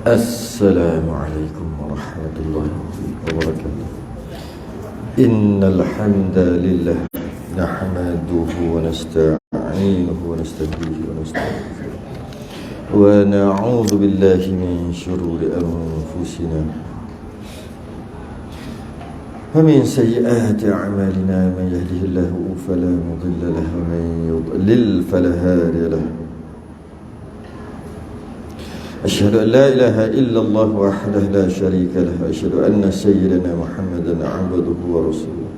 Assalamualaikum warahmatullahi wabarakatuh. Innal hamdalillah nahmaduhu wa nasta'inuhu wa nasta'hihi wa nastaghfiruh wa na'udzu billahi min shururi anfusina wa min sayyiati a'malina. Man yahdihillahu fala mudilla lahu wa man yudlil fala hadiya lahu. أشهد أن لا إله إلا الله وحده لا شريك له وأشهد أن سيدنا محمدا عبده ورسوله.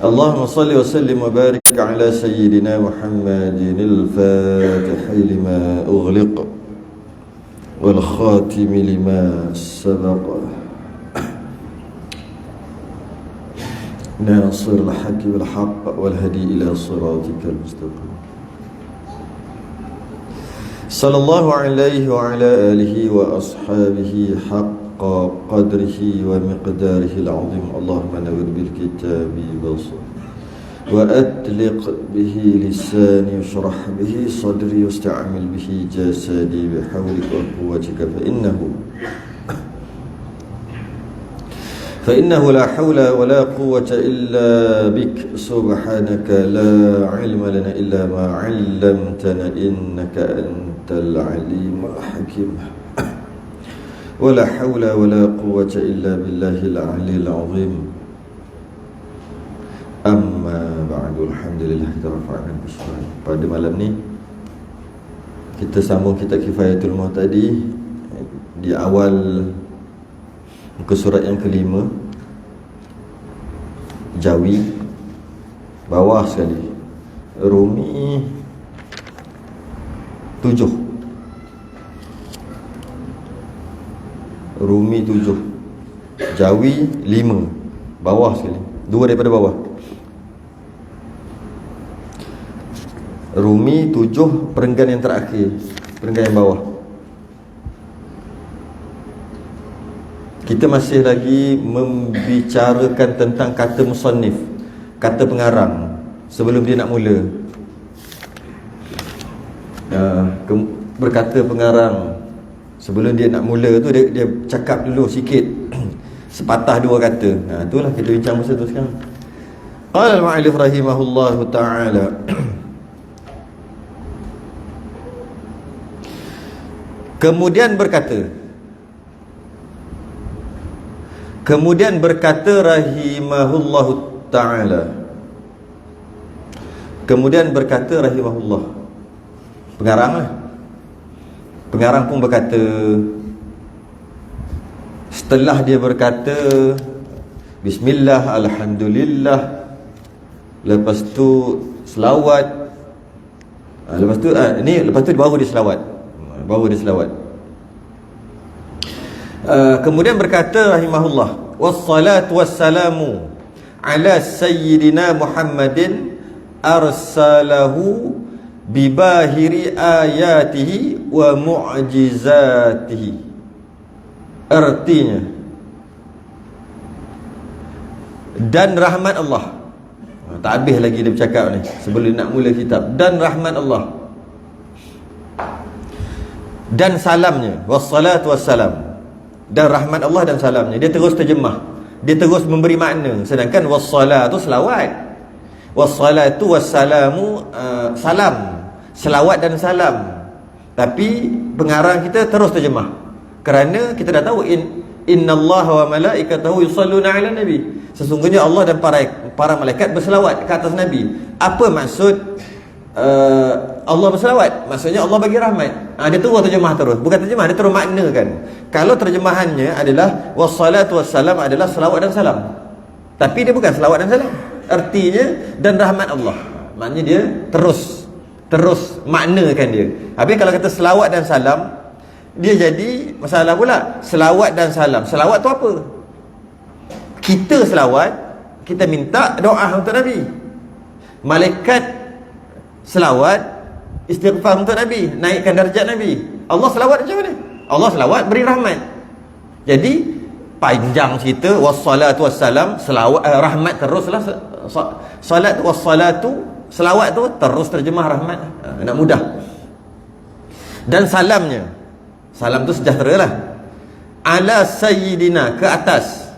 اللهم صل وسلم وبارك على سيدنا محمد الفاتح لما أغلق والخاتم لما سبق ناصر الحق بالحق والهدي إلى صراطك المستقيم. صلى الله عليه وعلى آله وأصحابه حق قدره ومقداره العظيم. اللهم نور بالكتاب بصر وأطلق به لساني واشرح به صدري واستعمل به جسدي بحولك وقوتك فإنه لا حول ولا قوة إلا بك. سبحانك لا علم لنا إلا ما علمتنا إنك أنت العليم الحكيم. ولا حول ولا قوة إلا بالله العلي العظيم. أما بعد, alhamdulillah, kita rafa'kan bismillah. Pada malam ni kita sambung kitab Kifayatul Muhtadi di awal muka surat yang kelima, Jawi, bawah sekali, Rumi 7, Rumi 7, Jawi 5, bawah sekali, 2 daripada bawah. Rumi 7, perenggan yang terakhir, perenggan yang bawah. Kita masih lagi membicarakan tentang kata musannif, kata pengarang sebelum dia nak mula. Berkata pengarang sebelum dia nak mula tu, dia cakap dulu sikit sepatah dua kata. Itulah kita bincang masa tu sekarang. Qala al-mu'allif rahimahullahu ta'ala, Kemudian berkata rahimahullahu ta'ala. Kemudian berkata rahimahullah, pengarang lah. Pengarang pun berkata, setelah dia berkata bismillah, alhamdulillah, lepas tu selawat, lepas tu baru dia selawat. Kemudian berkata rahimahullah, wassalatu wassalamu ala sayyidina Muhammadin arsalahu bibahiri ayatihi wa mu'jizatihi. Artinya, dan rahmat Allah. Tak habis lagi dia bercakap ni sebelum nak mula kitab. Dan rahmat Allah, dan salamnya, wassalatu wassalam, dan rahmat Allah dan salamnya. Dia terus terjemah, dia terus memberi makna. Sedangkan wassalatu selawat, wassalatu wassalamu salam, selawat dan salam. Tapi pengarang kita terus terjemah, kerana kita dah tahu innallaha wa malaikatahu yusalluna 'alan nabi. Sesungguhnya Allah dan para malaikat berselawat ke atas Nabi. Apa maksud Allah berselawat? Maksudnya Allah bagi rahmat. Dia terus terjemah terus. Bukan terjemah, dia terus maknakan. Kalau terjemahannya adalah wassalatu wassalam adalah selawat dan salam, tapi dia bukan selawat dan salam. Artinya dan rahmat Allah. Maknanya dia terus maknakan dia. Habis kalau kata selawat dan salam, dia jadi masalah pula. Selawat dan salam, selawat tu apa? Kita selawat, kita minta doa untuk Nabi. Malaikat selawat, istighfar untuk Nabi, naikkan darjat Nabi. Allah selawat macam mana? Allah selawat beri rahmat. Jadi panjang cerita, wassalatu wassalam, selawat, rahmat teruslah. Salat wassalatu, selawat tu terus terjemah rahmat. Nak mudah. Dan salamnya, salam tu sejahtera lah, ala sayyidina, ke atas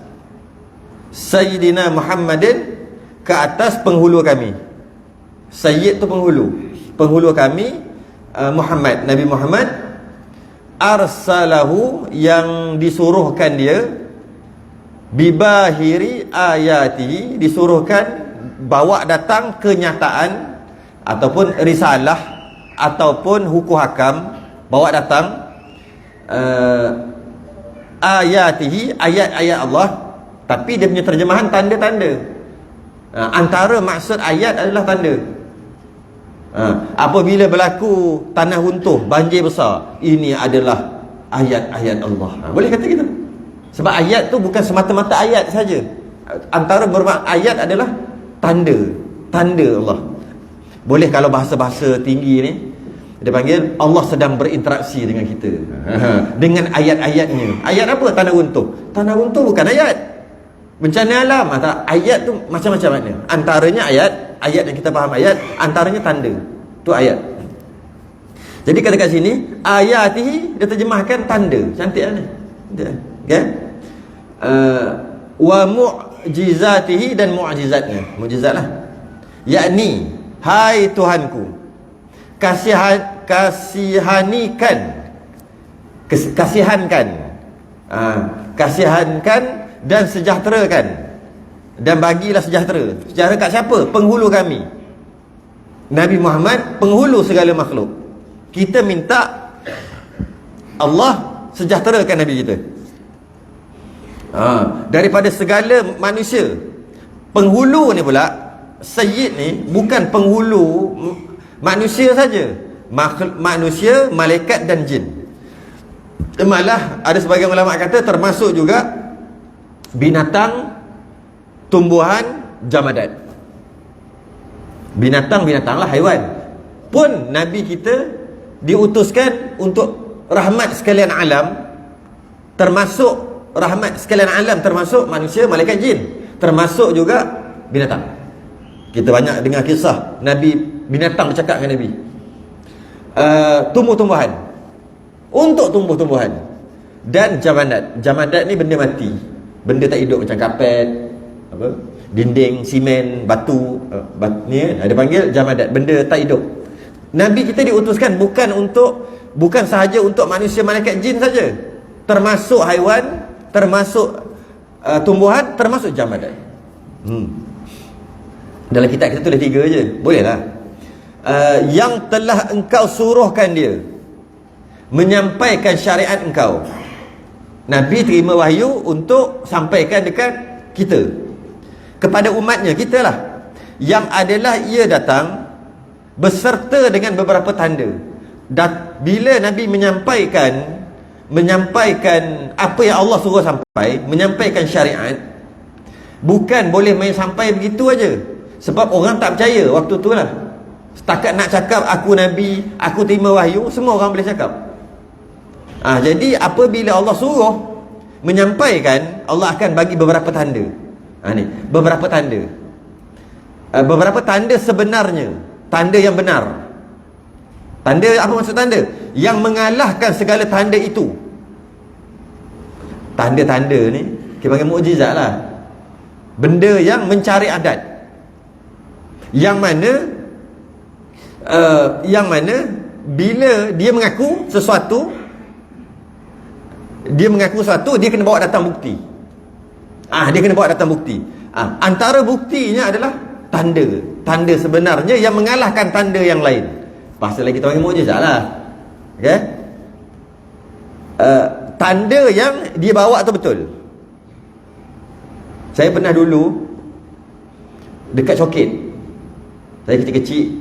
Sayyidina Muhammadin, ke atas penghulu kami. Sayyid tu penghulu, penghulu kami Muhammad, Nabi Muhammad, arsalahu, yang disuruhkan dia, bibahiri ayatihi, disuruhkan bawa datang kenyataan ataupun risalah ataupun hukum hakam, bawa datang ayatihi, ayat-ayat Allah, tapi dia punya terjemahan tanda-tanda. Antara maksud ayat adalah tanda. Apabila berlaku tanah runtuh, banjir besar, ini adalah ayat-ayat Allah. Boleh kata gitu. Sebab ayat tu bukan semata-mata ayat saja. Antara ayat adalah tanda, tanda Allah. Boleh kalau bahasa-bahasa tinggi ni, dia panggil Allah sedang berinteraksi dengan kita dengan ayat-ayatnya. Ayat apa? Tanah runtuh. Tanah runtuh bukan ayat. Bencana alam, ayat tu macam-macam makna. Antaranya ayat, ayat yang kita faham ayat, antaranya tanda. Tu ayat. Jadi kata kat sini, ayatihi, dia terjemahkan tanda. Cantik lah ni. Okay? Wa mu'jizatihi, dan mu'jizatnya. Mu'jizat lah. Yakni, hai Tuhanku, kasihankan dan sejahterakan, dan bagilah sejahtera. Sejahtera kat siapa? Penghulu kami, Nabi Muhammad, penghulu segala makhluk. Kita minta Allah sejahterakan Nabi kita daripada segala manusia. Penghulu ni pula, Sayyid ni bukan penghulu manusia saja, manusia, malaikat dan jin. Malah ada sebagian ulama kata termasuk juga binatang, tumbuhan, jamadat. Binatang lah, haiwan pun Nabi kita diutuskan untuk rahmat sekalian alam, termasuk rahmat sekalian alam, termasuk manusia, malaikat, jin, termasuk juga binatang. Kita banyak dengar kisah Nabi, binatang bercakap dengan Nabi. Tumbuh-tumbuhan, untuk tumbuh-tumbuhan, dan jamadat. Jamadat ni benda mati, benda tak hidup, macam kapet, apa, dinding, simen, batu, ni ada panggil jamadat, benda tak hidup. Nabi kita diutuskan bukan sahaja untuk manusia, malaikat, jin saja, termasuk haiwan, termasuk tumbuhan, termasuk jamadat. Dalam kitab kita tulis 3 je, boleh lah. Yang telah engkau suruhkan dia menyampaikan syariat engkau. Nabi terima wahyu untuk sampaikan dekat kita, kepada umatnya, kita lah, yang adalah ia datang beserta dengan beberapa tanda. Bila Nabi menyampaikan apa yang Allah suruh sampai, menyampaikan syariat, bukan boleh main sampai begitu aja. Sebab orang tak percaya waktu tu lah. Setakat nak cakap aku Nabi, aku terima wahyu, semua orang boleh cakap. Jadi apabila Allah suruh menyampaikan, Allah akan bagi beberapa tanda. Ni beberapa tanda. Beberapa tanda sebenarnya, tanda yang benar. Tanda apa maksud tanda? Yang mengalahkan segala tanda itu. Tanda-tanda ni kita panggil mukjizat lah. Benda yang mencari adat, yang mana bila dia mengaku sesuatu, dia kena bawa datang bukti. Dia kena bawa datang bukti. Antara buktinya adalah tanda sebenarnya yang mengalahkan tanda yang lain. Pasal lagi kita panggil mukjizat lah. Okay? Tanda yang dia bawa tu betul. Saya pernah dulu dekat Coket. Saya kecil-kecil.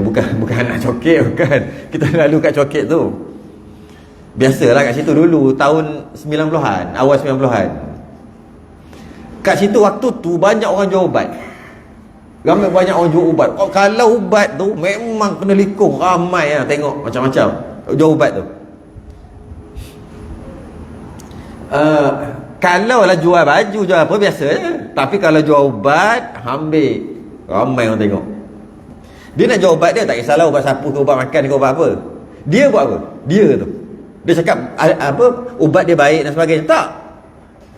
Bukan anak Coket, bukan. Kita lalu kat Coket tu. Biasalah kat situ dulu, tahun 90-an, awal 90-an. Kat situ waktu tu banyak orang jual ubat. Banyak orang jual ubat. Kalau ubat tu memang kena likung, ramai lah tengok macam-macam jual ubat tu. Kalau lah jual baju, jual apa, biasa je. Tapi kalau jual ubat, ambil, ramai orang tengok. Dia nak jual ubat dia, tak kisahlah ubat sapu ke, ubat makan ke, ubat apa. Dia buat apa? Dia tu. Dia cakap apa, ubat dia baik dan sebagainya. Tak.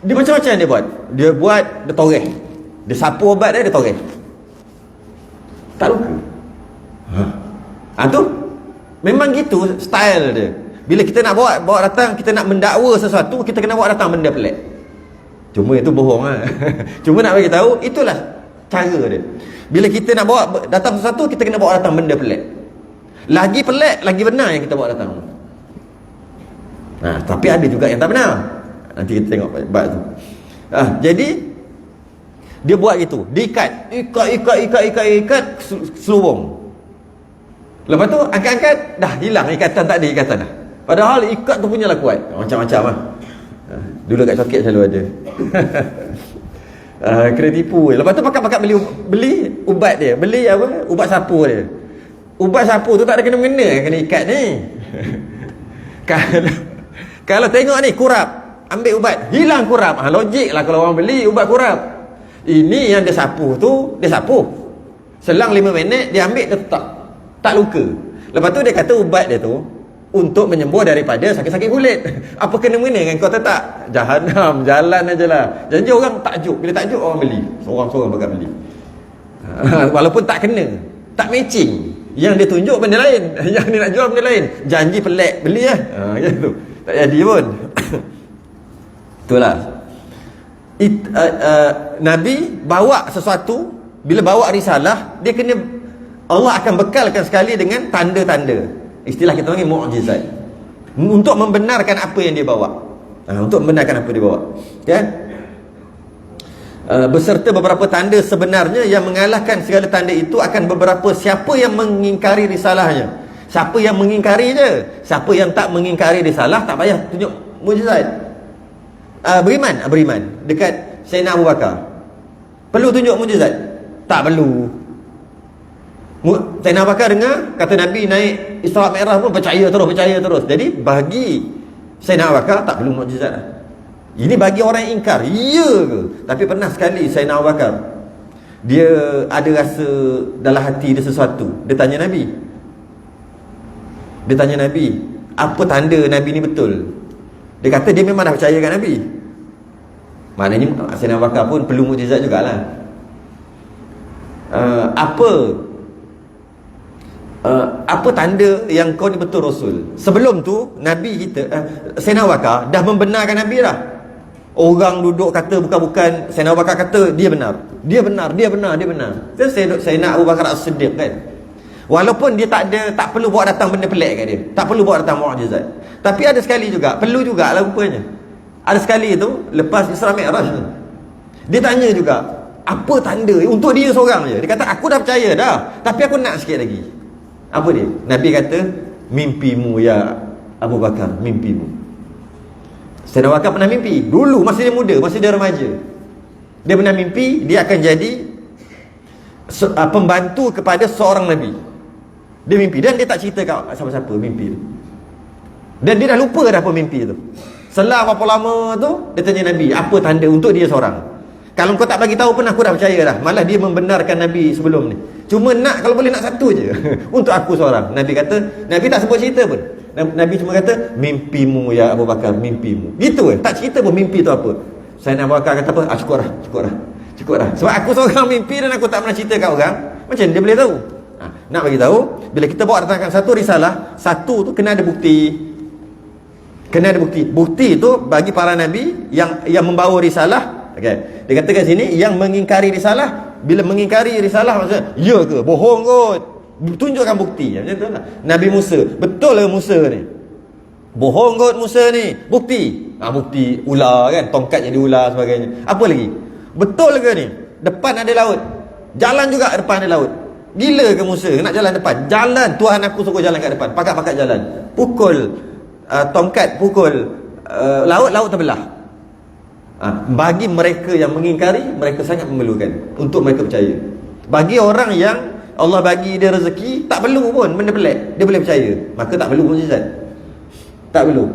Dia macam-macam dia buat. Dia buat, dia toreh. Dia sapu ubat dia toreh. Tak luka. Tu memang gitu style dia. Bila kita nak bawa datang, kita nak mendakwa sesuatu, kita kena bawa datang benda pelik. Cuma itu bohong lah. Cuma nak bagi tahu, itulah cara dia. Bila kita nak bawa datang sesuatu, kita kena bawa datang benda pelik. Lagi pelik, lagi benar yang kita bawa datang. Tapi ada juga yang tak benar. Nanti kita tengok bab tu. Jadi dia buat gitu. Diikat, ikat selubung. Lepas tu angkat-angkat, dah hilang ikatan, tak ada ikatan dah. Padahal ikat tu punyalah kuat. Macam-macam lah. Dulu kat coket selalu ada. Kena tipu. Lepas tu pakat-pakat beli ubat dia. Beli apa? Ubat sapu dia. Ubat sapu tu tak ada kena-mengena, kena ikat ni. Kalau tengok ni kurap, ambil ubat, hilang kurap. Logik lah kalau orang beli ubat kurap. Ini yang dia sapu tu, dia sapu. Selang 5 minit dia ambil, dia tak luka. Lepas tu dia kata ubat dia tu untuk menyembuh daripada sakit-sakit kulit. Apa kena-mengena dengan kau tak? Jahanam, jalan aja lah. Janji orang takjub. Bila takjub orang beli, seorang-seorang bakal beli. Walaupun tak kena, tak matching. Yang dia tunjuk benda lain, yang dia nak jual benda lain. Janji pelik, beli lah. Gitu. Tak jadi pun. Itulah. Nabi bawa sesuatu, bila bawa risalah, dia kena, Allah akan bekalkan sekali dengan tanda-tanda. Istilah kita panggil mukjizat. Untuk membenarkan apa yang dia bawa. Untuk membenarkan apa dia bawa. Kan? Beserta beberapa tanda sebenarnya yang mengalahkan segala tanda itu akan beberapa siapa yang mengingkari risalahnya. Siapa yang mengingkari je. Siapa yang tak mengingkari risalah, tak payah tunjuk mukjizat. Beriman dekat Sayyidina Abu Bakar. Perlu tunjuk mukjizat? Tak perlu. Sayyidina Abu Bakar dengar kata Nabi naik Isra Mi'raj pun percaya terus. Jadi bagi Sayyidina Abu Bakar tak perlu mukjizat lah. Ini bagi orang yang ingkar. Ya ke? Tapi pernah sekali Sayyidina Abu Bakar, dia ada rasa dalam hati dia sesuatu. Dia tanya Nabi, apa tanda Nabi ni betul? Dia kata dia memang dah percaya kat Nabi. Maknanya Sayyidina Abu Bakar pun perlu mukjizat jugalah. Apa tanda yang kau ni betul Rasul? Sebelum tu Nabi kita Sayyidina Abu Bakar dah membenarkan Nabi dah. Orang duduk kata bukan-bukan, Sayyidina Abu Bakar kata dia benar. Itu Sayyidina Abu Bakar As-Siddiq kan. Walaupun dia tak perlu bawa datang benda pelik kat dia, tak perlu bawa datang mukjizat. Tapi ada sekali juga, perlu jugalah rupanya. Ada sekali tu lepas Isra Mi'raj tu, dia tanya juga, apa tanda untuk dia seorang je. Dia kata aku dah percaya dah, tapi aku nak sikit lagi. Apa dia? Nabi kata, mimpimu ya Abu Bakar, mimpimu. Sayyidina Abu Bakar pernah mimpi dulu masa dia muda, masa dia remaja. Dia pernah mimpi dia akan jadi pembantu kepada seorang Nabi. Dia mimpi dan dia tak cerita kat siapa-siapa mimpi tu. Dan dia dah lupa dah apa mimpi tu. Selang berapa lama tu dia tanya Nabi, apa tanda untuk dia seorang? Kalau kau tak bagi tahu pun aku dah percaya dah. Malah dia membenarkan Nabi sebelum ni. Cuma nak, kalau boleh nak satu je untuk aku seorang. Nabi kata, Nabi tak sebut cerita pun. Nabi cuma kata, mimpimu ya Abu Bakar, mimpimu. Gitu tak cerita pun mimpi tu apa. Sayyidina Abu Bakar kata apa? Cukup dah. Sebab aku seorang mimpi dan aku tak pernah cerita kat orang. Macam dia boleh tahu? Nak bagi tahu, bila kita bawa datangkan satu risalah, satu tu kena ada bukti. Bukti tu bagi para nabi yang membawa risalah. Okay. Dia kata kat sini yang mengingkari risalah, bila mengingkari risalah maksudnya ya ke bohong kot, tunjukkan bukti. Macam tu lah. Nabi Musa, betul ke Musa ni? Bohong kot Musa ni. Bukti. Bukti ular kan, tongkat jadi ular sebagainya. Apa lagi? Betul ke ni? Depan ada laut. Jalan juga depan ada laut. Gila ke Musa nak jalan depan? Jalan, Tuhan aku suruh jalan kat depan. Pakat-pakat jalan. Pukul tongkat, pukul laut terbelah. Bagi mereka yang mengingkari, mereka sangat memerlukan untuk mereka percaya. Bagi orang yang Allah bagi dia rezeki, tak perlu pun benda pelik, dia boleh percaya, maka tak perlu mukjizat. Tak perlu.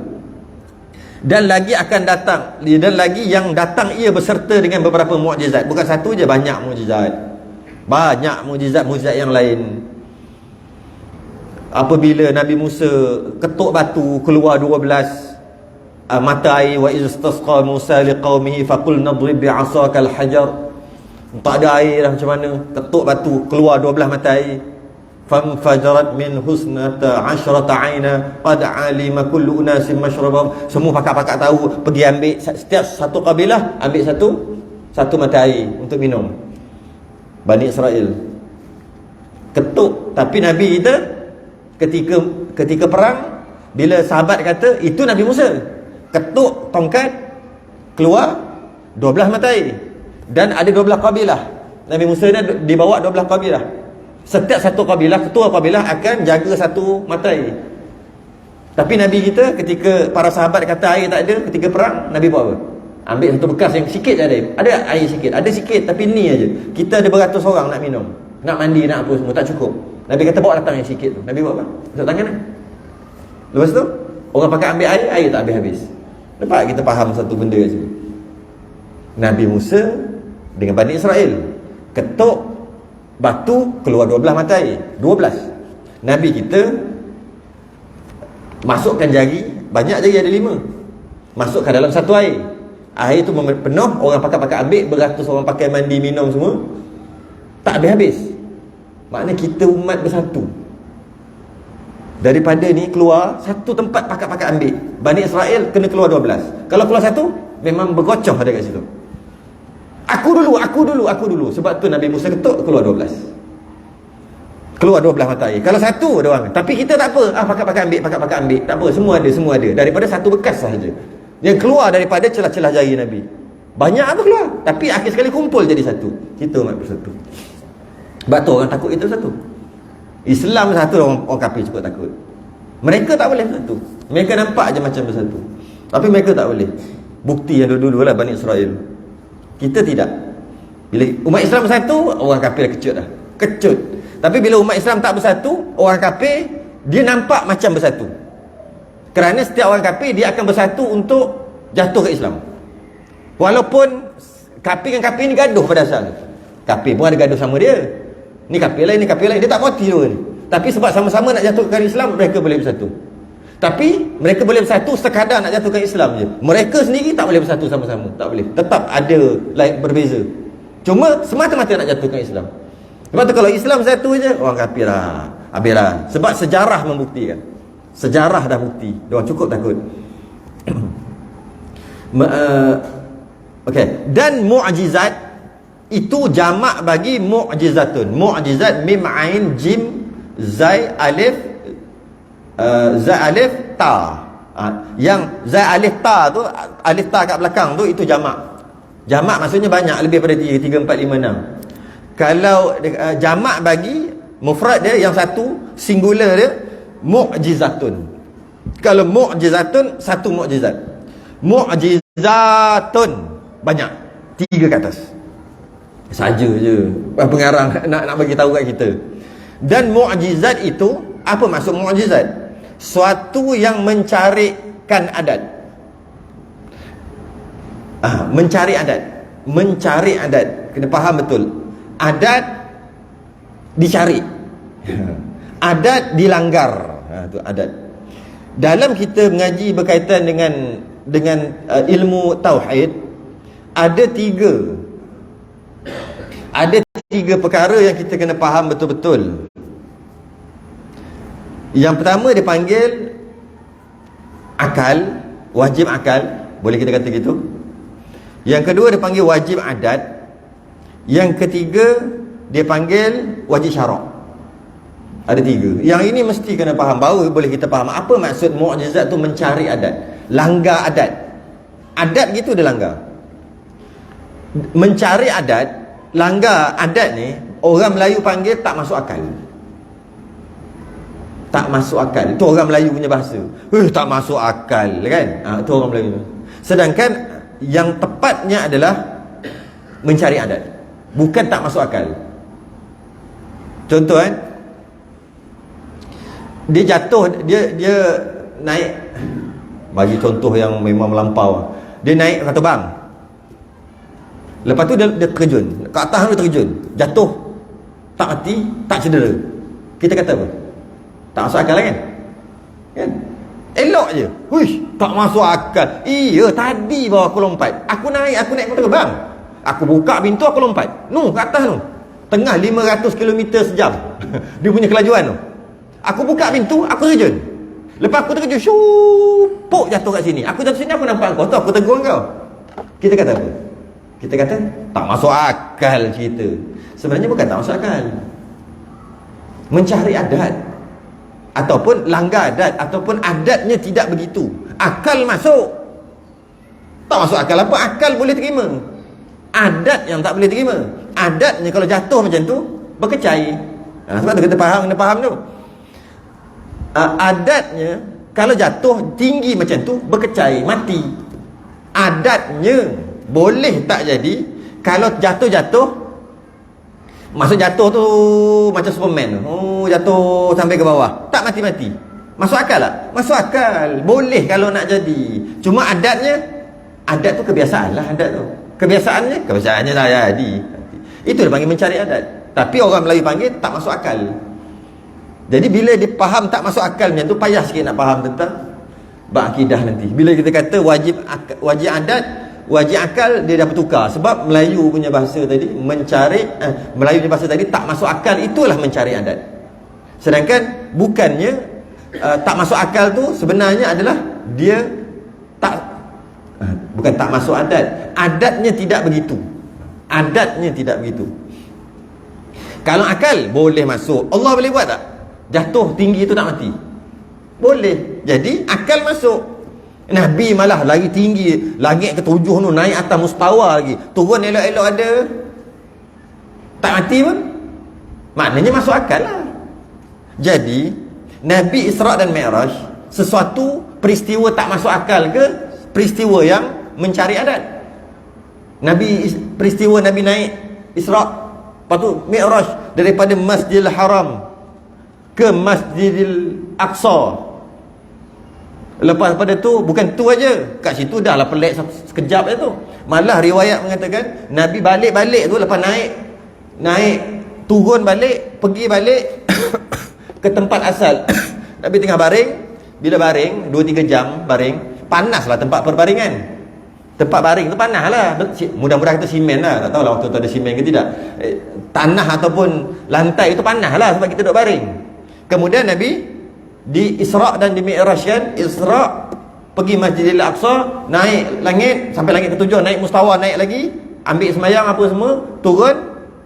Dan lagi akan datang, dan lagi yang datang ia berserta dengan beberapa mukjizat. Bukan satu je, banyak mukjizat. Banyak mukjizat yang lain. Apabila Nabi Musa ketuk batu, keluar 12 mata air. Wa istasqa Musa liqaumihi faqul nadrib bi'asakal hajar. Tak ada air dah, macam mana? Ketuk batu, keluar 12 mata air. Famfajarat min husnata asyrata aina qad alima kullu unasin mashrabahum. Semua pakar-pakar tahu, pergi ambil setiap satu kabilah ambil satu mata air untuk minum. Bani Israel ketuk. Tapi Nabi kita ketika perang, bila sahabat kata itu Nabi Musa, ketuk tongkat, keluar 12 mata air. Dan ada 12 kabilah. Nabi Musa ni dibawa 12 kabilah. Setiap satu kabilah, ketua kabilah akan jaga satu mata air. Tapi Nabi kita ketika para sahabat kata air tak ada ketika perang, Nabi buat apa? Ambil satu bekas yang sikit ada. Ada air sikit, ada sikit, tapi ni aja. Kita ada beratus orang nak minum, nak mandi, nak apa semua, tak cukup. Nabi kata bawa datang yang sikit tu. Nabi buat apa? Letak tangan lah. Lepas tu orang pakai ambil air tak habis-habis. Lepas kita faham satu benda kat sini. Nabi Musa dengan Bani Israel ketuk batu, keluar 12 mata air. 12. Nabi kita masukkan jari, banyak jari ada 5, masukkan dalam satu air. Air tu penuh, orang pakai ambil, beratus orang pakai mandi, minum semua, tak habis-habis. Maknanya kita umat bersatu. Daripada ni keluar satu tempat pakai ambil. Bani Israel kena keluar 12. Kalau keluar satu, memang bergocoh ada kat situ. Aku dulu. Sebab tu Nabi Musa ketuk, keluar 12. Keluar 12 mata air. Kalau satu ada orang. Tapi kita tak apa. Pakai ambil. Tak apa. Semua ada. Daripada satu bekas sahaja. Yang keluar daripada celah-celah jari Nabi. Banyak apa keluar. Tapi akhir sekali kumpul jadi satu. Kita umat bersatu. Sebab tu orang takut kita satu. Islam satu, orang kafir cukup takut. Mereka tak boleh bersatu. Mereka nampak je macam bersatu, tapi mereka tak boleh. Bukti yang dulu-dulu lah Bani Israel. Kita tidak. Bila umat Islam bersatu, orang kafir dah kecut dah. Kecut. Tapi bila umat Islam tak bersatu, orang kafir dia nampak macam bersatu. Kerana setiap orang kafir dia akan bersatu untuk jatuh ke Islam. Walaupun kafir dengan kafir ni gaduh pada asal. Kafir pun ada gaduh sama dia. Ni kafir lain, dia tak parti tu ni. Tapi sebab sama-sama nak jatuhkan Islam, mereka boleh bersatu. Tapi mereka boleh bersatu sekadar nak jatuhkan Islam je. Mereka sendiri tak boleh bersatu sama-sama, tak boleh. Tetap ada berbeza. Cuma semata-mata nak jatuhkan Islam. Sebab tu kalau Islam satu je, orang kafir lah, habis lah. Sebab sejarah membuktikan. Sejarah dah bukti. Diorang cukup takut. Okey. Dan mu'jizat itu jamak bagi mu'jizatun. Mu'jizat mim ain jim zai alif ta. Yang zai alif ta tu, alif ta kat belakang tu, itu jamak. Jamak maksudnya banyak, lebih pada 3, 4, 5, 6. Kalau jamak bagi mufrad dia, yang satu singular dia mu'jizatun. Kalau mu'jizatun, satu mu'jizat. Mu'jizatun banyak, 3 kat atas saja je pengarang nak bagi tahu kat kita. Dan mukjizat itu, apa maksud mukjizat? Suatu yang mencarikan adat. Mencari adat. Kena faham betul. Adat dicari. Adat dilanggar. Itu adat. Dalam kita mengaji berkaitan dengan ilmu tauhid, ada tiga perkara yang kita kena faham betul-betul. Yang pertama dia panggil akal, wajib akal, boleh kita kata gitu. Yang kedua dia panggil wajib adat. Yang ketiga dia panggil wajib syarak. Ada 3. Yang ini mesti kena faham, baru boleh kita faham apa maksud mukjizat tu, mencari adat, langgar adat. Adat gitu dia langgar. Mencari adat, langgar adat ni, orang Melayu panggil tak masuk akal. Tak masuk akal. Itu orang Melayu punya bahasa. Tak masuk akal kan? Itu orang Melayu. Sedangkan yang tepatnya adalah mencari adat, bukan tak masuk akal. Contoh kan, dia jatuh, dia naik, bagi contoh yang memang melampau. Dia naik kereta bang, lepas tu dia terjun ke atas, dia terjun, jatuh, tak mati, tak cedera. Kita kata apa? Tak masuk akal kan? Kan? Elok je. Huish, tak masuk akal. Iya, tadi bawa aku lompat. Aku naik pun terbang. Aku buka pintu, aku lompat. No, ke atas tu. Tengah 500 km sejam. Dia punya kelajuan tu. Aku buka pintu, aku terjun. Lepas aku terjun, syupuk jatuh kat sini. Aku jatuh sini, aku nampak kau tu, aku tegur kau. Kita kata apa? Kita kata, tak masuk akal cerita. Sebenarnya bukan tak masuk akal. Mencari adat. Ataupun langgar adat, ataupun adatnya tidak begitu. Akal masuk. Tak masuk akal apa? Akal boleh terima. Adat yang tak boleh terima. Adatnya kalau jatuh macam tu, berkecai. Sebab tu kita kena faham tu. Adatnya kalau jatuh tinggi macam tu, berkecai, mati. Adatnya boleh tak jadi. Kalau jatuh, maksud jatuh tu macam Superman tu. Oh, jatuh sampai ke bawah, tak mati-mati. Masuk akal tak? Masuk akal. Boleh kalau nak jadi. Cuma adat tu kebiasaan lah. Adat tu kebiasaannya dah jadi. Itu dia panggil mencari adat. Tapi orang Melayu panggil tak masuk akal. Jadi bila dia faham tak masuk akal macam tu, payah sikit nak faham tentang akidah nanti. Bila kita kata wajib adat, wajib akal, dia dah bertukar. Sebab Melayu punya bahasa tadi Melayu punya bahasa tadi tak masuk akal, itulah mencari adat. Sedangkan bukannya tak masuk akal tu sebenarnya adalah dia bukan tak masuk adat. Adatnya tidak begitu. Kalau akal boleh masuk. Allah boleh buat tak? Jatuh tinggi tu tak mati? Boleh. Jadi akal masuk. Nabi malah lagi tinggi, langit ke-7 tu, naik atas mustawa lagi, turun elok-elok ada, tak mati pun. Maknanya masuk akal lah. Jadi Nabi Isra' dan Mi'raj, sesuatu peristiwa tak masuk akal ke peristiwa yang mencari adat? Peristiwa Nabi naik Isra', lepas tu Mi'raj daripada Masjidil Haram ke Masjidil Aqsa. Lepas pada tu, bukan tu aja, kat situ dah lah pelik sekejap je tu. Malah riwayat mengatakan Nabi balik tu, lepas naik turun balik, pergi balik ke tempat asal. Nabi tengah baring. Bila baring 2-3 jam baring, panas lah tempat perbaringan. Tempat baring tu panas lah. Mudah-mudahan kita simen lah. Tak tahulah waktu tu ada simen ke tidak. Tanah ataupun lantai itu panas lah sebab kita duduk baring. Kemudian Nabi di Isra' dan di Mi'raj kan. Isra' pergi Masjidil Aqsa, naik langit sampai langit ke-7, naik mustawa, naik lagi, ambil semayang apa semua, turun,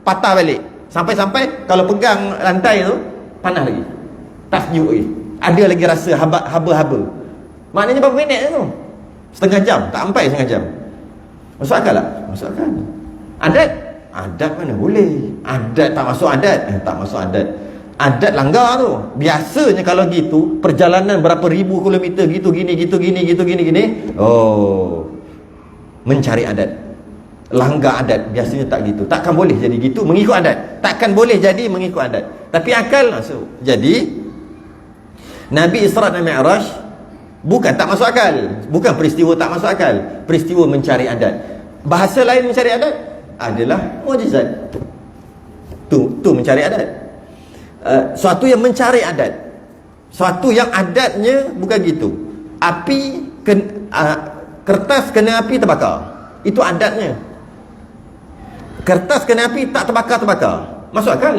patah balik. Sampai-sampai kalau pegang lantai tu panas lagi, tak sejuk lagi, ada lagi rasa haba-haba. Maknanya berapa minit tu? Setengah jam, tak sampai setengah jam. Masuk akal tak? Masuk akal. Adat mana boleh? Adat tak masuk adat. Tak masuk adat. Adat langgar tu. Biasanya kalau gitu, perjalanan berapa ribu kilometer gitu gini. Oh, mencari adat, langgar adat. Biasanya tak gitu. Takkan boleh jadi gitu mengikut adat. Takkan boleh jadi mengikut adat. Tapi akal masuk. Jadi Nabi Isra' dan Mi'raj bukan tak masuk akal. Bukan peristiwa tak masuk akal, peristiwa mencari adat. Bahasa lain mencari adat adalah mukjizat. Tu mencari adat. Suatu yang mencari adat, suatu yang adatnya bukan gitu. Kertas kena api terbakar, itu adatnya. Kertas kena api tak terbakar, masuk akal.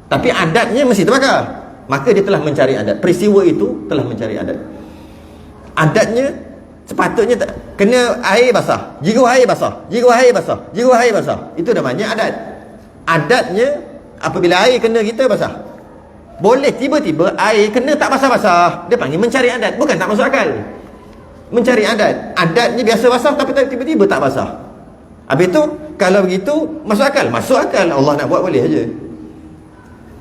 Tapi adatnya mesti terbakar. Maka dia telah mencari adat. Peristiwa itu telah mencari adat. Adatnya sepatutnya kena air basah, jiru air basah. Itu namanya adat. Adatnya apabila air kena kita basah. Boleh tiba-tiba air kena tak basah-basah, dia panggil mencari adat. Bukan tak masuk akal. Mencari adat. Adatnya biasa basah tapi tiba-tiba tak basah. Habis tu kalau begitu masuk akal? Masuk akal. Allah nak buat boleh aja.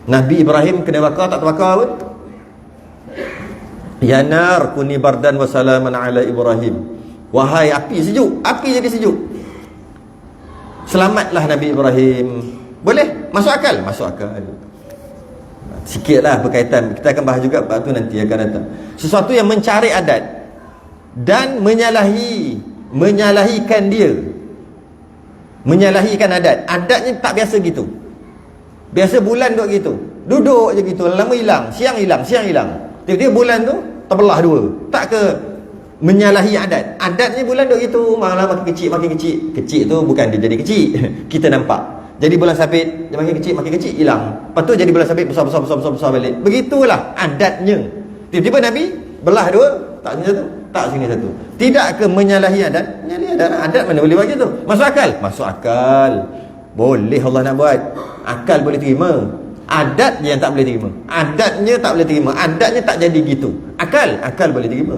Nabi Ibrahim kena bakar tak terbakar pun. Ya nar kuni bardan wa salaman ala Ibrahim. Wahai api sejuk, api jadi sejuk. Selamatlah Nabi Ibrahim. Boleh? Masuk akal? Masuk akal. Sikitlah berkaitan. Kita akan bahas juga waktu nanti akan datang. Sesuatu yang mencari adat dan menyalahikan dia. Menyalahikan adat. Adatnya tak biasa gitu. Biasa bulan duk gitu. Duduk je gitu, lama hilang, siang hilang. Tiba-tiba bulan tu terbelah dua. Tak ke menyalahi adat. Adatnya bulan duk gitu, malam makin kecil. Kecil tu bukan dia jadi kecil. Kita nampak. Jadi bulan sabit dia makin kecil hilang. Lepas tu jadi bulan sabit besar balik. Begitulah adatnya. Tiba-tiba Nabi belah dua, tak sini satu, tak sini satu. Tidak ke menyalahi adat? Menyalahi adat. Adat mana boleh bagi tu? Masuk akal? Masuk akal. Boleh Allah nak buat. Akal boleh terima. Adat je yang tak boleh terima. Adatnya tak boleh terima. Adatnya tak jadi gitu. Akal boleh terima.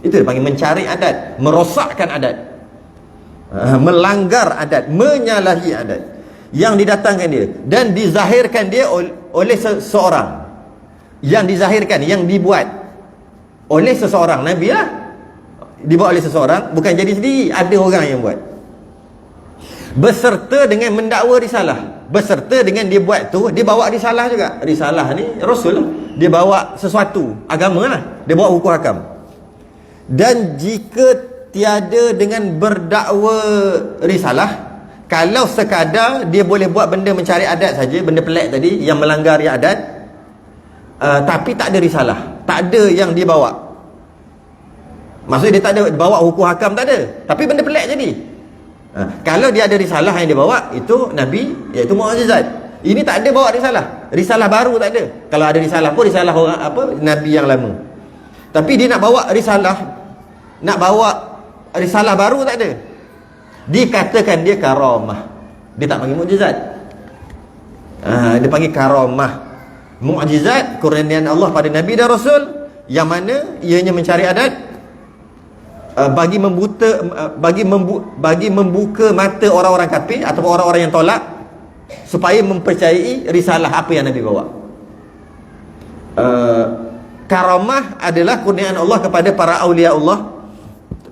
Itu dia panggil mencari adat, merosakkan adat, melanggar adat, menyalahi adat yang didatangkan dia dan dizahirkan dia oleh seseorang. Yang dizahirkan, yang dibuat oleh seseorang. Nabi lah dibuat oleh seseorang, bukan jadi sendiri, ada orang yang buat. Beserta dengan mendakwa risalah, beserta dengan dia buat tu, dia bawa risalah juga. Risalah ni Rasul lah. Dia bawa sesuatu agama lah, dia bawa hukum hakam. Dan jika tiada dengan berdakwa risalah, kalau sekadar dia boleh buat benda mencari adat saja, benda pelik tadi yang melanggar adat, tapi tak ada risalah, tak ada yang dia bawa. Maksudnya dia tak ada bawa hukum hakam, tak ada, tapi benda pelik jadi. Kalau dia ada risalah yang dia bawa, itu Nabi, iaitu mukjizat. Ini tak ada bawa risalah baru tak ada. Kalau ada risalah pun risalah orang Nabi yang lama. Tapi dia nak bawa risalah baru tak ada. Dikatakan dia karamah. Dia tak panggil mukjizat. Dia panggil karamah. Mukjizat kurniaan Allah pada Nabi dan Rasul, yang mana ianya mencari adat, bagi membuka mata orang-orang kafir atau orang-orang yang tolak, supaya mempercayai risalah apa yang Nabi bawa. Karamah adalah kurniaan Allah kepada para awliya Allah,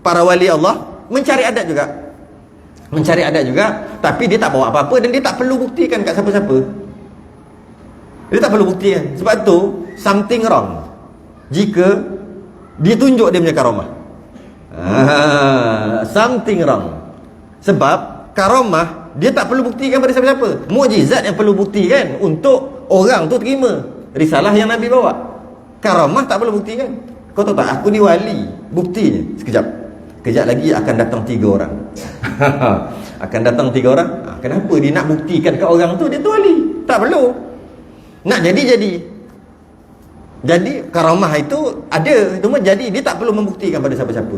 para wali Allah, mencari adat juga, tapi dia tak bawa apa-apa dan dia tak perlu buktikan kat siapa-siapa. Dia tak perlu buktikan. Sebab tu something wrong jika dia tunjuk dia punya karamah. Something wrong. Sebab karamah dia tak perlu buktikan pada siapa-siapa. Mukjizat yang perlu buktikan untuk orang tu terima risalah yang Nabi bawa. Karamah tak perlu buktikan. Kau tahu tak, aku ni wali, buktinya kejap lagi akan datang 3 orang. Akan datang 3 orang. Kenapa dia nak buktikan ke orang tu dia tu wali? Tak perlu. Nak jadi. Jadi karamah itu ada, cuma jadi dia tak perlu membuktikan pada siapa-siapa.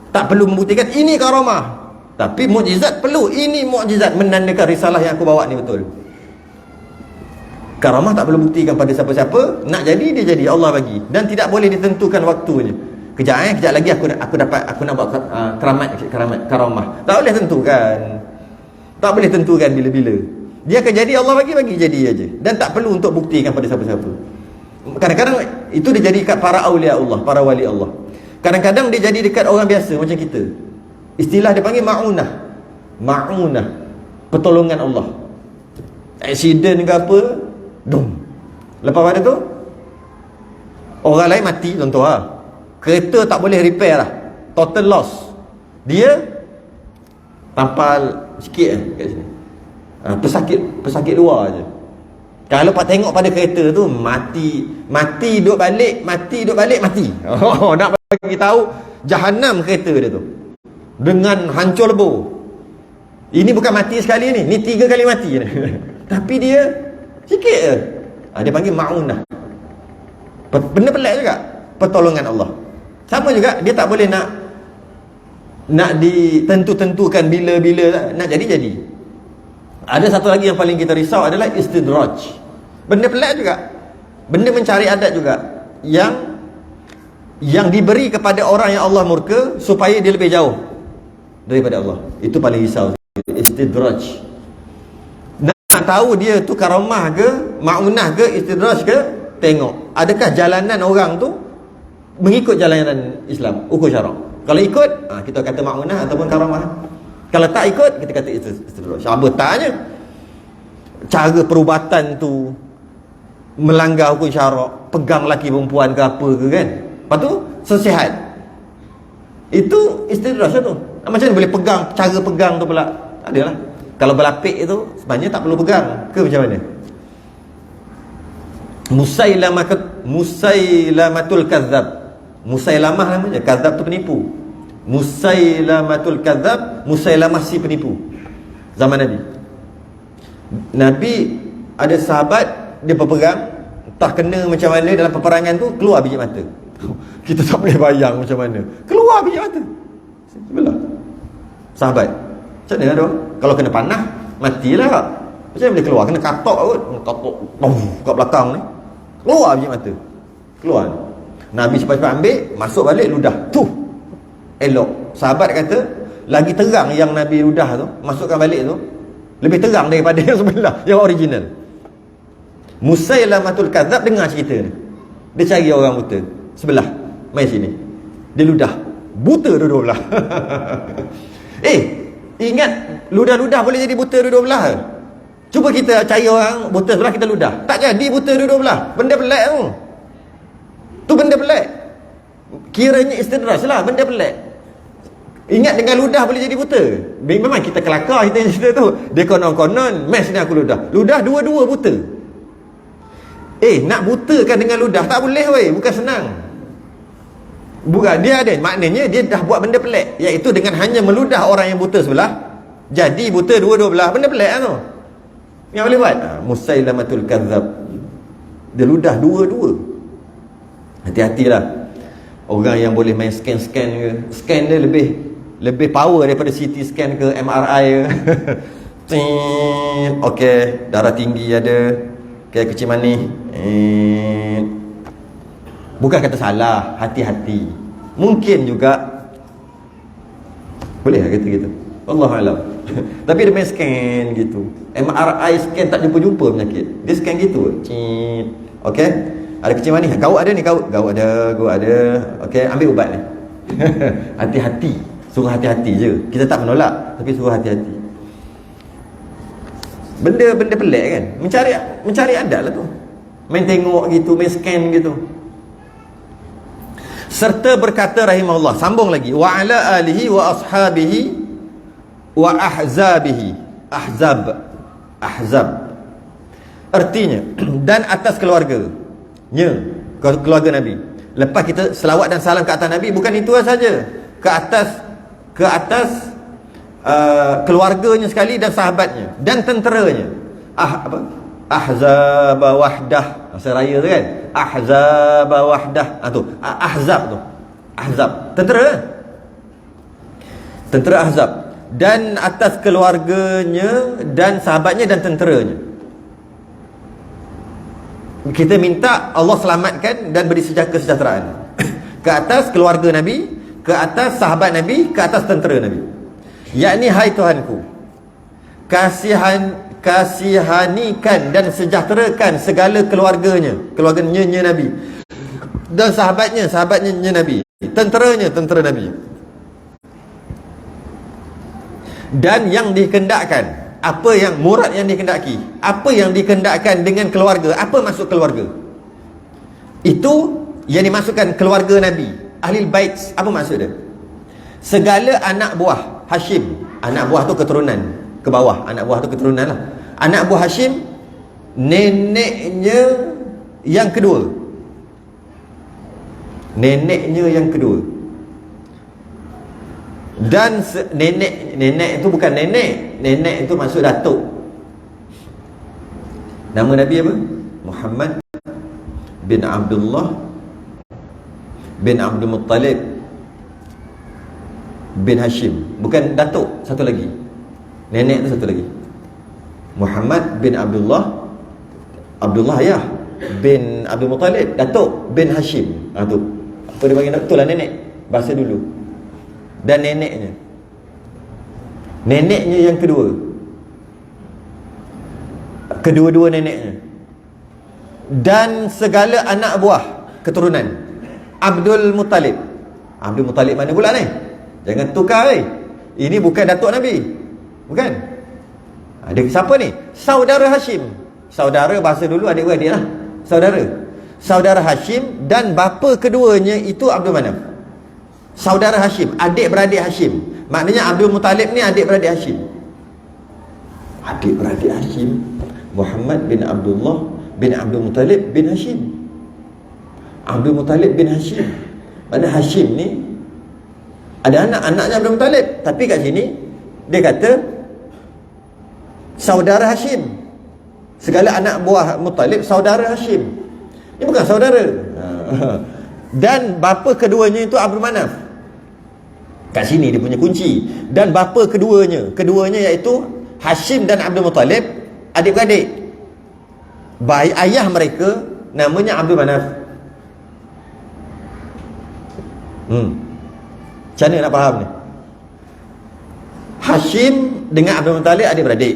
Tak perlu membuktikan ini karamah. Tapi mukjizat perlu. Ini mukjizat menandakan risalah yang aku bawa ni betul. Karamah tak perlu buktikan pada siapa-siapa. Nak jadi dia jadi, Allah bagi. Dan tidak boleh ditentukan waktunya. Kejap lagi aku nak buat karamah. Tak boleh tentukan. Tak boleh tentukan bila-bila. Dia akan jadi, Allah bagi jadi aja. Dan tak perlu untuk buktikan pada siapa-siapa. Kadang-kadang itu dia jadi dekat para awliya Allah, para wali Allah. Kadang-kadang dia jadi dekat orang biasa macam kita. Istilah dia panggil ma'unah. Pertolongan Allah. Accident ke apa, lepas pada tu orang lain mati, contoh lah, kereta tak boleh repair lah, total loss, dia tampal sikit kat sini, pesakit luar je. Kalau pak tengok pada kereta tu, mati duduk balik. Nak bagi tahu jahanam kereta dia tu dengan hancur lebur. Ini bukan mati sekali ni 3 kali mati ni. Tapi dia sikit je. Dia panggil ma'unah. Benda pelik juga, pertolongan Allah. Sama juga, dia tak boleh nak ditentukan bila-bila nak jadi. Ada satu lagi yang paling kita risau adalah istidraj. Benda pelik juga, benda mencari adat juga, yang diberi kepada orang yang Allah murka supaya dia lebih jauh daripada Allah. Itu paling risau, istidraj. Nak tahu dia tu karamah ke, ma'unah ke, istidraj ke, tengok adakah jalanan orang tu mengikut jalanan Islam, hukum syarak. Kalau ikut, kita kata ma'unah ataupun karamah. Kalau tak ikut, kita kata istidraj. Bertanya cara perubatan tu melanggar hukum syarak, pegang lelaki perempuan ke apa ke kan, lepas tu sesihat, itu istidraj tu. Macam mana boleh pegang, cara pegang tu pula tak adalah. Kalau berlapik itu sebenarnya tak perlu pegang ke macam mana? Musailamatul Kadzab. Musailamah namanya, Kadzab tu penipu. Musailamatul Kadzab, Musailamah si penipu. Zaman Nabi. Nabi ada sahabat dia berperang, entah kena macam mana dalam peperangan tu, keluar biji mata. Kita tak boleh bayang macam mana. Keluar biji mata. Sebelah. Sahabat. Macam mana tu? Kalau kena panah, matilah. Macam mana boleh keluar? Kena katok kot. Katok kat belakang ni. Keluar biji mata. Keluar. Nabi cepat-cepat ambil, masuk balik, ludah. Tuh. Elok. Sahabat kata, lagi terang yang Nabi ludah tu, masukkan balik tu, lebih terang daripada yang sebelah, yang original. Musailamatul Kadzab dengar cerita ni. Dia cari orang buta sebelah, mai sini. Dia ludah. Buta dua-dua belah. Ingat ludah-ludah boleh jadi buta dua-dua belah. Cuba kita cari orang buta sebelah, kita ludah. Tak jadi buta dua-dua belah. Benda pelik tu. Tu benda pelik. Kiranya istidraj lah, benda pelik. Ingat dengan ludah boleh jadi buta. Memang kita kelakar kita cerita tu. Dia konon-konon, mes ni aku ludah. Ludah dua-dua buta. Nak butakan dengan ludah tak boleh weh, bukan senang. Bukan, dia ada maknanya dia dah buat benda pelik, iaitu dengan hanya meludah orang yang buta sebelah, jadi buta dua-dua belah. Benda pelik kan tu. Yang boleh buat Musailamatul Kadzab. Dia ludah dua-dua. Hati-hatilah orang yang boleh main scan-scan ke. Scan dia lebih power daripada CT scan ke MRI ke. Okey, darah tinggi ada, okey, kecil manis. Bukan kata salah, hati-hati. Mungkin juga boleh kata gitu. Allahualam. Tapi dia main scan gitu. MRI scan tak jumpa-jumpa penyakit. Dia scan gitu. Okey. Ada kecil manis. Gaut ada ni, gaut ada. Okey, ambil ubat ni. Hati-hati. Suruh hati-hati je. Kita tak menolak, tapi suruh hati-hati. Benda-benda pelik kan. Mencari adat lah tu. Main tengok gitu, main scan gitu. Serta berkata rahimahullah, sambung lagi, wa ala alihi wa ashabihi wa ahzabihi. Ahzab artinya dan atas keluarganya, keluarga Nabi. Lepas kita selawat dan salam ke atas Nabi, bukan itu saja, ke atas keluarganya sekali dan sahabatnya dan tenteranya. Ahzab wahdah, seraya tu kan, ahzab wahdah. Tu ahzab tu, ahzab tentera ahzab, dan atas keluarganya dan sahabatnya dan tenteranya. Kita minta Allah selamatkan dan beri kesejahteraan ke atas keluarga Nabi, ke atas sahabat Nabi, ke atas tentera Nabi. Yakni, hai Tuhanku, kasihanikan dan sejahterakan segala keluarganya Nabi, dan sahabatnya Nabi, tentera Nabi. Dan yang dikehendakkan, apa yang murad yang dikehendaki, apa yang dikehendakkan dengan keluarga. Apa maksud keluarga? Itu yang dimasukkan keluarga Nabi, Ahlul Bait. Apa maksud dia? Segala anak buah Hashim. Anak buah tu keturunan ke bawah, anak buah tu keturunan lah. Anak buah Hashim, neneknya yang kedua. Dan nenek itu bukan nenek itu maksud datuk. Nama Nabi apa? Muhammad bin Abdullah bin Abdul Muttalib bin Hashim. Bukan datuk, satu lagi. Nenek tu satu lagi. Muhammad bin Abdullah ayah, bin Abdul Muttalib, datuk, bin Hashim. Tu apa dia panggil? Itulah nenek bahasa dulu. Dan neneknya yang kedua neneknya, dan segala anak buah keturunan Abdul Muttalib mana pula ni? Jangan tukar ini bukan datuk Nabi, bukan. Ada siapa ni? Saudara Hashim. Saudara bahasa dulu adik-beradik lah. Saudara Hashim, dan bapa keduanya itu Abdul Manaf. Saudara Hashim, adik-beradik Hashim. Maknanya Abdul Muttalib ni adik-beradik Hashim. Muhammad bin Abdullah bin Abdul Muttalib bin Hashim. Abdul Muttalib bin Hashim. Mana Hashim ni ada anak-anaknya Abdul Muttalib, tapi kat sini dia kata saudara Hashim. Segala anak buah Muttalib saudara Hashim. Ini bukan saudara. Dan bapa keduanya itu Abdul Manaf. Kat sini dia punya kunci. Dan bapa keduanya iaitu Hashim dan Abdul Muttalib, adik-beradik. Ayah mereka namanya Abdul Manaf. Macam mana nak faham ni? Hashim dengan Abdul Muttalib adik-beradik.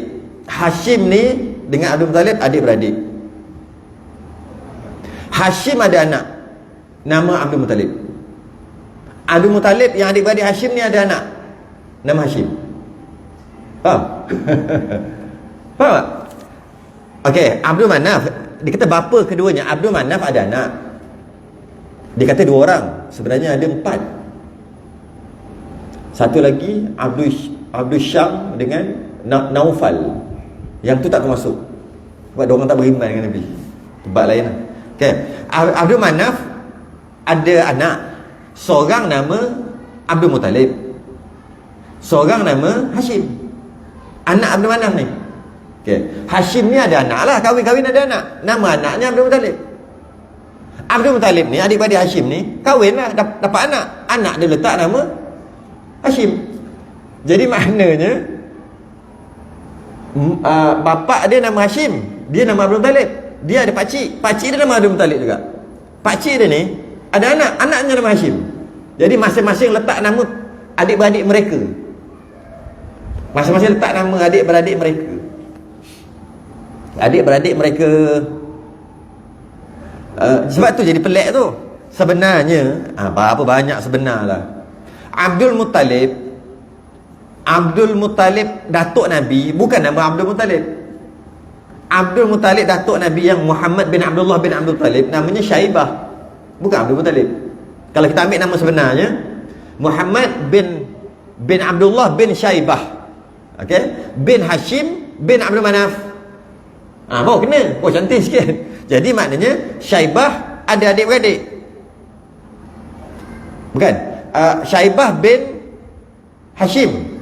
Hashim ni dengan Abdul Muttalib adik-beradik. Hashim ada anak nama Abdul Muttalib. Abdul Muttalib yang adik-beradik Hashim ni ada anak nama Hashim. Faham? Faham tak? Okey, Abdul Manaf, dia kata bapa keduanya Abdul Manaf ada anak. Dia kata 2 orang, sebenarnya ada 4. Satu lagi Abdul Syam dengan Naufal. Yang tu tak termasuk, sebab diorang tak beriman dengan Nabi. Tempat lain lah. Okay. Abdul Manaf ada anak, seorang nama Abdul Muttalib, seorang nama Hashim. Anak Abdul Manaf ni. Okay. Hashim ni ada anak lah, kahwin-kahwin ada anak. Nama anaknya Abdul Muttalib. Abdul Muttalib ni adik-beradik Hashim ni kahwin lah, dapat anak. Anak dia letak nama Hashim. Jadi maknanya bapa dia nama Hashim, dia nama Abdul Muttalib. Dia ada pakcik dia nama Abdul Muttalib juga. Pakcik dia ni ada anak, anaknya nama Hashim. Jadi masing-masing letak nama adik-beradik mereka. Masing-masing letak nama adik-beradik mereka. Adik-beradik mereka. Sebab tu jadi pelik tu. Sebenarnya apa banyak sebenarlah. Abdul Muttalib datuk Nabi bukan nama Abdul Muttalib. Abdul Muttalib datuk Nabi yang Muhammad bin Abdullah bin Abdul Muttalib namanya Syaibah, bukan Abdul Muttalib. Kalau kita ambil nama sebenarnya Muhammad bin Abdullah bin Syaibah, okey, bin Hashim bin Abdul Manaf. Baru kena. Cantik sikit. Jadi maknanya Syaibah ada adik-beradik. Bukan. Syaibah bin Hashim.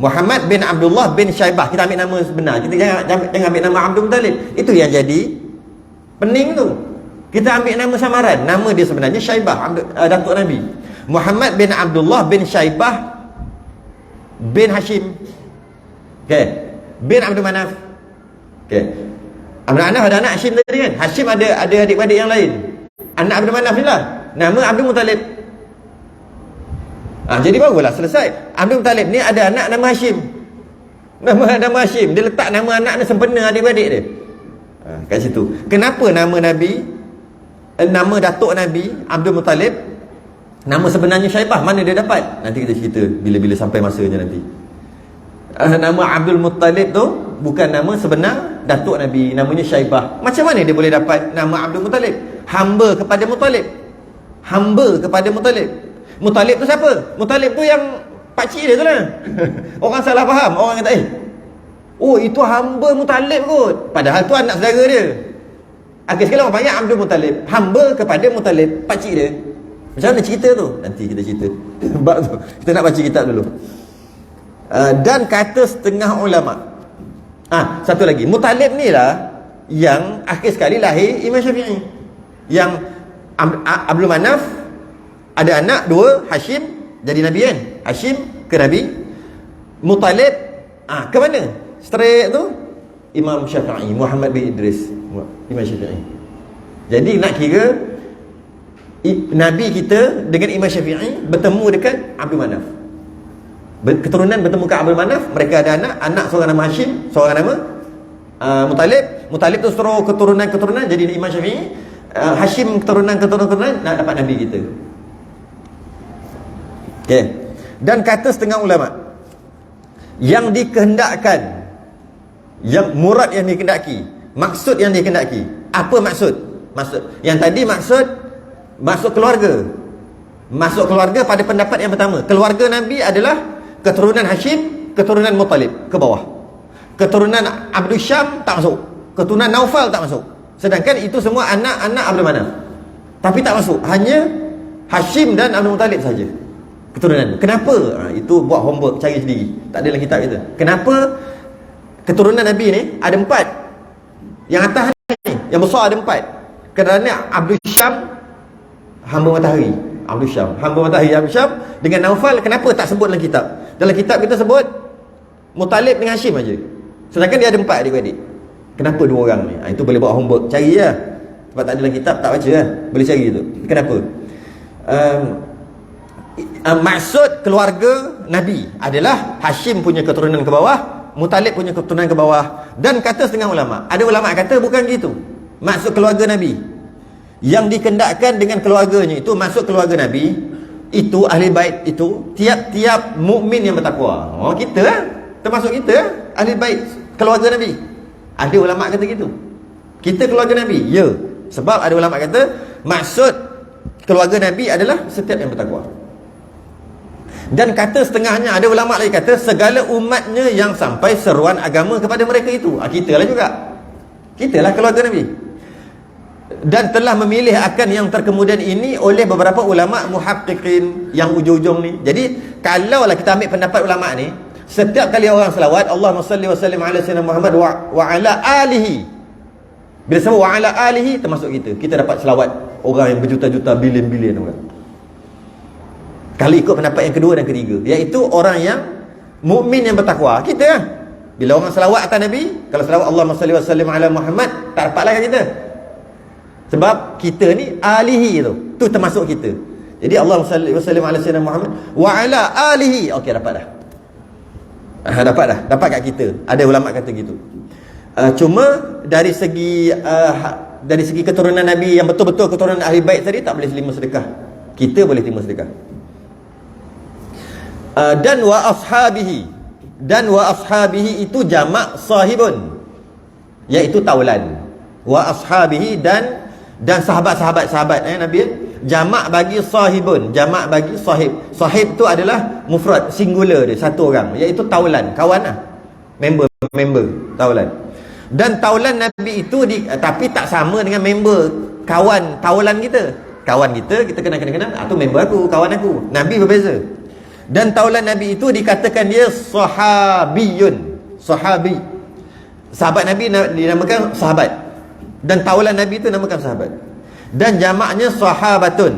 Muhammad bin Abdullah bin Syaibah. Kita ambil nama sebenar. Kita jangan ambil nama Abdul Muttalib. Itu yang jadi pening tu. Kita ambil nama samaran. Nama dia sebenarnya Syaibah, datuk Nabi. Muhammad bin Abdullah bin Syaibah bin Hashim. Okey. Bin Abdul Manaf. Okey. Abdul Manaf ada anak Hashim tadi kan? Hashim ada adik-beradik yang lain. Anak Abdul Manaf ni lah. Nama Abdul Muttalib. Jadi barulah selesai. Abdul Muttalib ni ada anak nama Hashim. Nama Hashim. Dia letak nama anak ni sempena adik-beradik dia. Kat situ. Kenapa nama Nabi, nama datuk Nabi Abdul Muttalib, nama sebenarnya Syaibah, mana dia dapat? Nanti kita cerita bila-bila sampai masanya nanti. Nama Abdul Muttalib tu bukan nama sebenar datuk Nabi, namanya Syaibah. Macam mana dia boleh dapat nama Abdul Muttalib? Hamba kepada Muttalib. Hamba kepada Muttalib. Muttalib tu siapa? Muttalib tu yang pakcik dia tu lah. Orang salah faham. Orang kata itu hamba Muttalib kot, padahal tu anak saudara dia. Akhir sekali orang panggil Abdul Muttalib, hamba kepada Muttalib, pakcik dia. Macam mana cerita tu? Nanti kita cerita. Bab tu kita nak baca kitab dulu. Dan kata setengah ulama. Satu lagi, Muttalib ni lah yang akhir sekali lahir Imam Syafi'i. Yang Abdul Manaf ada anak 2, Hashim jadi Nabi kan? Hashim ke Nabi. Muttalib ke mana? Straight tu Imam Syafi'i, Muhammad bin Idris, Imam Syafi'i. Jadi nak kira Nabi kita dengan Imam Syafi'i bertemu dekat Abdul Manaf. Keturunan bertemu kat Abdul Manaf, mereka ada anak seorang nama Hashim, seorang nama Muttalib. Muttalib tu seluruh keturunan jadi Imam Syafi'i. Hashim keturunan nak dapat Nabi kita. Okey. Dan kata setengah ulama yang dikehendakkan, yang murad yang dikehendaki, maksud yang dikehendaki. Apa maksud? Yang tadi maksud keluarga. Masuk keluarga pada pendapat yang pertama. Keluarga Nabi adalah keturunan Hashim, keturunan Muttalib ke bawah. Keturunan Abdul Syam tak masuk. Keturunan Naufal tak masuk. Sedangkan itu semua anak-anak Abdul Manaf. Tapi tak masuk. Hanya Hashim dan Abdul Muttalib saja keturunan. Kenapa? Itu buat homework, cari sendiri. Tak ada dalam kitab kita. Kenapa keturunan Nabi ni ada 4? Yang atas ni, yang besar ada 4. Kerana Abdul Syam hamba matahari. Abdul Syam hamba matahari. Abdul Syam dengan Naufal, kenapa tak sebut dalam kitab? Dalam kitab kita sebut Muttalib dengan Hashim aja. Sedangkan dia ada 4 adik-adik. Kenapa 2 orang ni? Itu boleh buat homework, cari lah. Sebab tak ada dalam kitab, tak baca lah. Boleh cari tu. Kenapa? Maksud keluarga Nabi adalah Hashim punya keturunan ke bawah, Muttalib punya keturunan ke bawah. Dan kata setengah ulama', ada ulama' kata bukan gitu. Maksud keluarga Nabi yang dikendakkan dengan keluarganya itu, maksud keluarga Nabi itu, ahli bait itu, tiap-tiap mukmin yang bertakwa. Oh, kita lah, termasuk kita lah, ahli bait keluarga Nabi. Ada ulama' kata gitu. Kita keluarga Nabi. Ya. Sebab ada ulama' kata maksud keluarga Nabi adalah setiap yang bertakwa. Dan kata setengahnya, ada ulama' lagi kata segala umatnya yang sampai seruan agama kepada mereka itu. Kita lah juga. Kita lah keluarga Nabi. Dan telah memilih akan yang terkemudian ini oleh beberapa ulama' muhaqqiqin yang ujung-ujung ni. Jadi kalaulah kita ambil pendapat ulama' ni, setiap kali orang selawat Allahumma salli wa sallim ala sayyidina Muhammad wa ala alihi, bila sebut wa ala alihi, termasuk kita. Kita dapat selawat orang yang berjuta-juta, bilion-bilion orang. Kalau ikut pendapat yang kedua dan ketiga, iaitu orang yang mukmin yang bertakwa, kita lah. Bila orang selawat atas Nabi, kalau selawat Allahumma salli wa sallim ala Muhammad, tak dapatlah kita. Sebab kita ni alihi tu termasuk kita. Jadi Allahumma salli wa sallim ala sayyidina Muhammad wa ala alihi. Okey, dapat dah. Dapat kat kita. Ada ulama kata gitu. Cuma dari segi keturunan Nabi yang betul-betul keturunan ahli bait tadi, tak boleh terima sedekah. Kita boleh terima sedekah. Dan wa ashabihi itu jamak sahibun, iaitu taulan. Wa ashabihi dan sahabat-sahabat Nabi, jamak bagi sahibun, jamak bagi sahib. Sahib tu adalah mufrad, singular dia, satu orang, iaitu taulan, kawan lah, member taulan. Dan taulan Nabi itu tapi tak sama dengan member kawan taulan kita. Kawan kita kenal, tu member aku, kawan aku. Nabi berbeza. Dan taulan Nabi itu dikatakan dia sahabiyun, sahabi. Sahabat Nabi dinamakan sahabat, dan taulan Nabi itu namakan sahabat. Dan jamaknya sahabatun,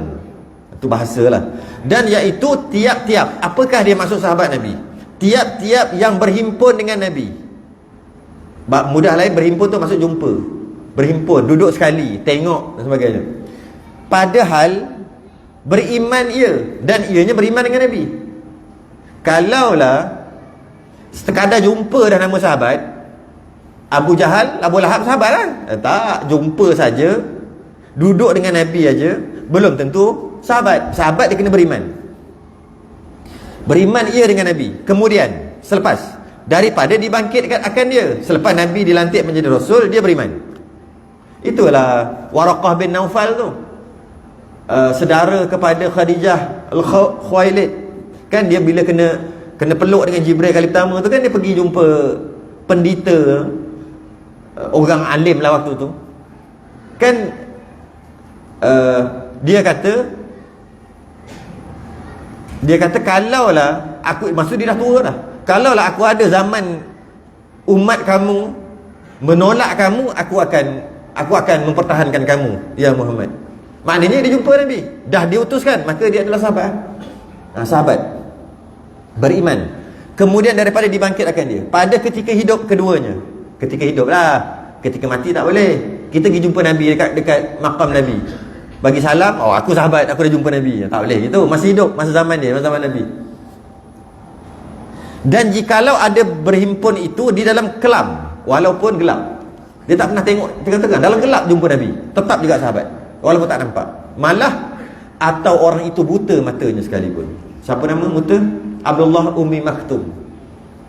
itu bahasalah. Dan iaitu tiap-tiap. Apakah dia maksud sahabat Nabi? Tiap-tiap yang berhimpun dengan Nabi. Mudah lain, berhimpun tu maksud jumpa, berhimpun, duduk sekali, tengok dan sebagainya. Padahal beriman ia, dan ianya beriman dengan Nabi. Kalaulah sekadar jumpa dah nama sahabat, Abu Jahal, Abu Lahab sahabat lah? Tak, jumpa saja, duduk dengan Nabi aja, belum tentu sahabat. Sahabat dia kena beriman. Beriman ia dengan Nabi. Kemudian selepas daripada dibangkitkan akan dia, selepas Nabi dilantik menjadi Rasul, dia beriman. Itulah Waraqah bin Naufal tu, sedara kepada Khadijah Al-Khuwailid. Kan dia bila kena peluk dengan Jibril kali pertama tu, kan dia pergi jumpa pendeta, orang alim lah waktu tu. Kan dia kata kalaulah aku, maksud dia dah tua dah, kalaulah aku ada zaman umat kamu menolak kamu, aku akan mempertahankan kamu ya Muhammad. Maknanya dia jumpa Nabi, dah diutuskan, maka dia adalah sahabat. Sahabat beriman. Kemudian daripada dibangkitkan dia pada ketika hidup keduanya. Ketika hidup lah, ketika mati tak boleh. Kita pergi jumpa Nabi dekat makam Nabi, bagi salam, oh aku sahabat, aku dah jumpa Nabi. Tak boleh gitu, masih hidup, masa zaman dia, masa zaman Nabi. Dan jikalau ada berhimpun itu di dalam kelam, walaupun gelap, dia tak pernah tengok terang-terang, dalam gelap jumpa Nabi, tetap juga sahabat, walaupun tak nampak. Malah atau orang itu buta matanya sekalipun. Siapa nama buta? Abdullah Ummi Maktum,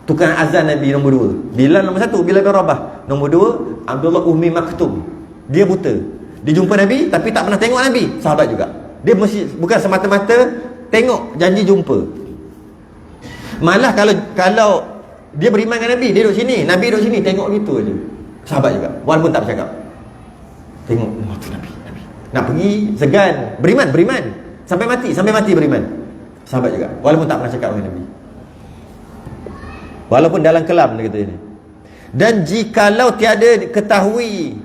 tukang azan Nabi nombor 2. Bilal nombor 1, Bilal bin Rabah. Nombor 2, Abdullah Ummi Maktum. Dia buta, dia jumpa Nabi tapi tak pernah tengok Nabi, sahabat juga. Dia mesti, bukan semata-mata tengok, janji jumpa. Malah kalau dia beriman dengan Nabi, dia duduk sini, Nabi duduk sini, tengok gitu aja, sahabat juga, walaupun tak bercakap. Tengok, tu Nabi. Nak pergi segan, beriman. Sampai mati beriman. Sahabat juga, walaupun tak pernah cakap dengan Nabi. Walaupun dalam kelam dia kata ini. Dan jikalau tiada ketahui,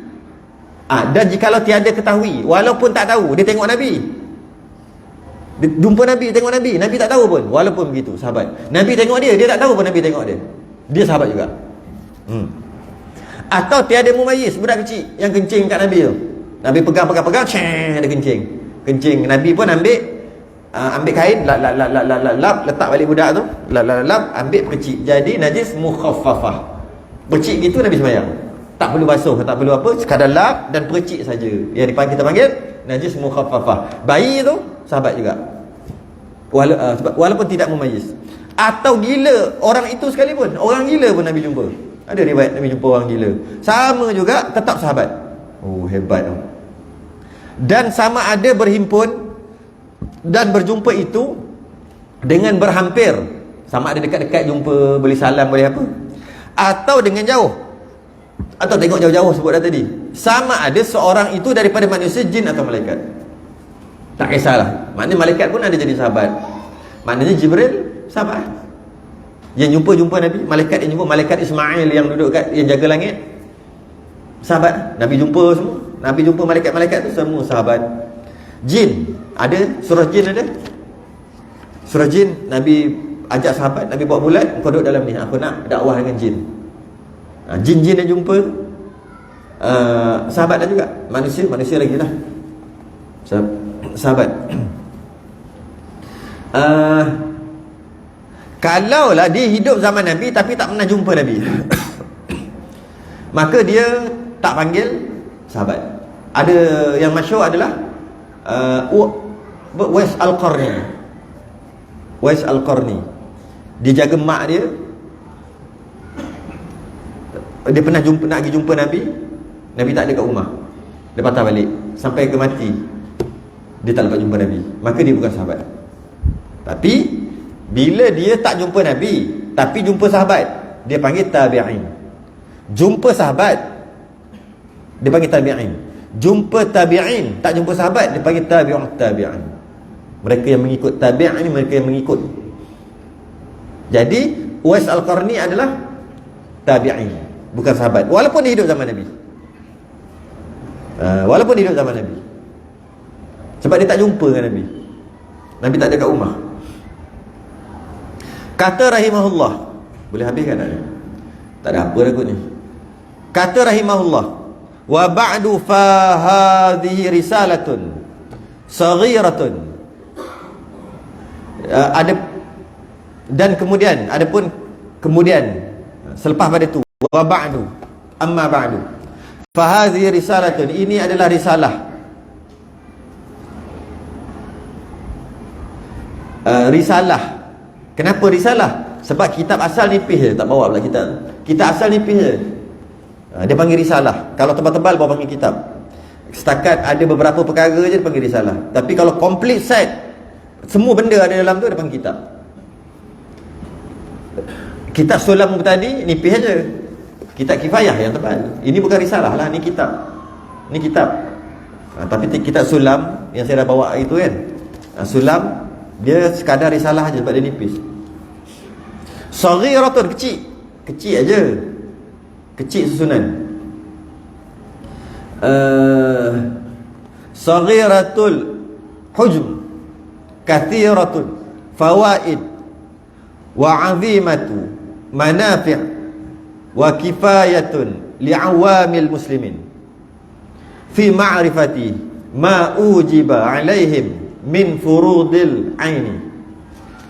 walaupun tak tahu, dia tengok Nabi. Dia jumpa Nabi, tengok Nabi. Nabi tak tahu pun, walaupun begitu, sahabat. Nabi tengok dia tak tahu pun Nabi tengok dia. Dia sahabat juga. Atau tiada mumayyiz, budak kecil yang kencing kat Nabi tu. Nabi pegang, dia kencing. Nabi pun ambil kain, lap, letak balik budak tu, lap, ambil percik. Jadi najis mukhaffafah. Percik gitu Nabi sembahyang. Tak perlu basuh, tak perlu apa, sekadar lap dan percik saja. Yang kita panggil najis mukhaffafah. Bayi tu sahabat juga. Walaupun tidak mumayyiz. Atau gila, orang itu sekalipun, orang gila pun Nabi jumpa. Ada riwayat Nabi jumpa orang gila. Sama juga, tetap sahabat. Oh, hebat tu. Dan sama ada berhimpun dan berjumpa itu dengan berhampir. Sama ada dekat-dekat jumpa, boleh salam, boleh apa. Atau dengan jauh. Atau tengok jauh-jauh sebut dah tadi. Sama ada seorang itu daripada manusia, jin atau malaikat. Tak kisahlah. Maknanya malaikat pun ada jadi sahabat. Maknanya Jibril sahabat. Yang jumpa Nabi, malaikat yang jumpa, malaikat Ismail yang duduk yang jaga langit, sahabat. Nabi jumpa semua. Nabi jumpa malaikat-malaikat tu semua sahabat. Jin ada, surah jin ada. Surah jin Nabi ajak sahabat, Nabi bawa bulat, kau duduk dalam ni, aku nak dakwah dengan jin. Jin-jin yang jumpa sahabat dah juga. Manusia lagi lah sahabat. Kalaulah dia hidup zaman Nabi tapi tak pernah jumpa Nabi, maka dia tak panggil sahabat. Ada yang masyhur adalah Uwais Al-Qarni. Dia jaga mak dia. Dia pernah nak pergi jumpa Nabi. Nabi tak ada kat rumah. Dia patah balik sampai ke mati. Dia tak dapat jumpa Nabi. Maka dia bukan sahabat. Tapi bila dia tak jumpa Nabi tapi jumpa sahabat, dia panggil tabi'in. Jumpa sahabat, dia panggil tabi'in. Jumpa tabi'in, tak jumpa sahabat, dia panggil tabi'ut tabi'in. Mereka yang mengikut tabi'in, mereka yang mengikut. Jadi Uwais Al-Qarni adalah tabi'in, bukan sahabat, walaupun dia hidup zaman Nabi. Walaupun dia hidup zaman Nabi. Sebab dia tak jumpa dengan Nabi. Nabi tak ada kat rumah. Kata rahimahullah. Boleh habiskan tak? Tak ada apa dah kot ni. Kata rahimahullah, wa ba'du fa hadhihi risalatun saghiratun. Ada dan kemudian, adapun kemudian selepas pada itu, wa ba'du, amma ba'du fa hadhihi risalatun, ini adalah risalah. Risalah. Kenapa risalah? Sebab kitab asal nipis je, tak bawa pula kitab. Kitab asal nipis je. Dia panggil risalah. Kalau tebal-tebal bawa panggil kitab. Setakat ada beberapa perkara je dia panggil risalah. Tapi kalau complete set, semua benda ada dalam tu, dia panggil kitab. Kitab Sulam tadi nipis je. Kitab Kifayah yang tebal. Ini bukan risalah lah, ni kitab. Ni kitab. Tapi kitab Sulam yang saya dah bawa itu kan, Sulam dia sekadar risalah aja sebab dia nipis. Saghiratun, kecil aja. Kecil susunan. Saghiratul hujm, kathiratun fawaid, wa 'azimatu manafi' wa kifayatun li'awamil muslimin fi ma'rifati ma ujiba 'alaihim min furudil aini.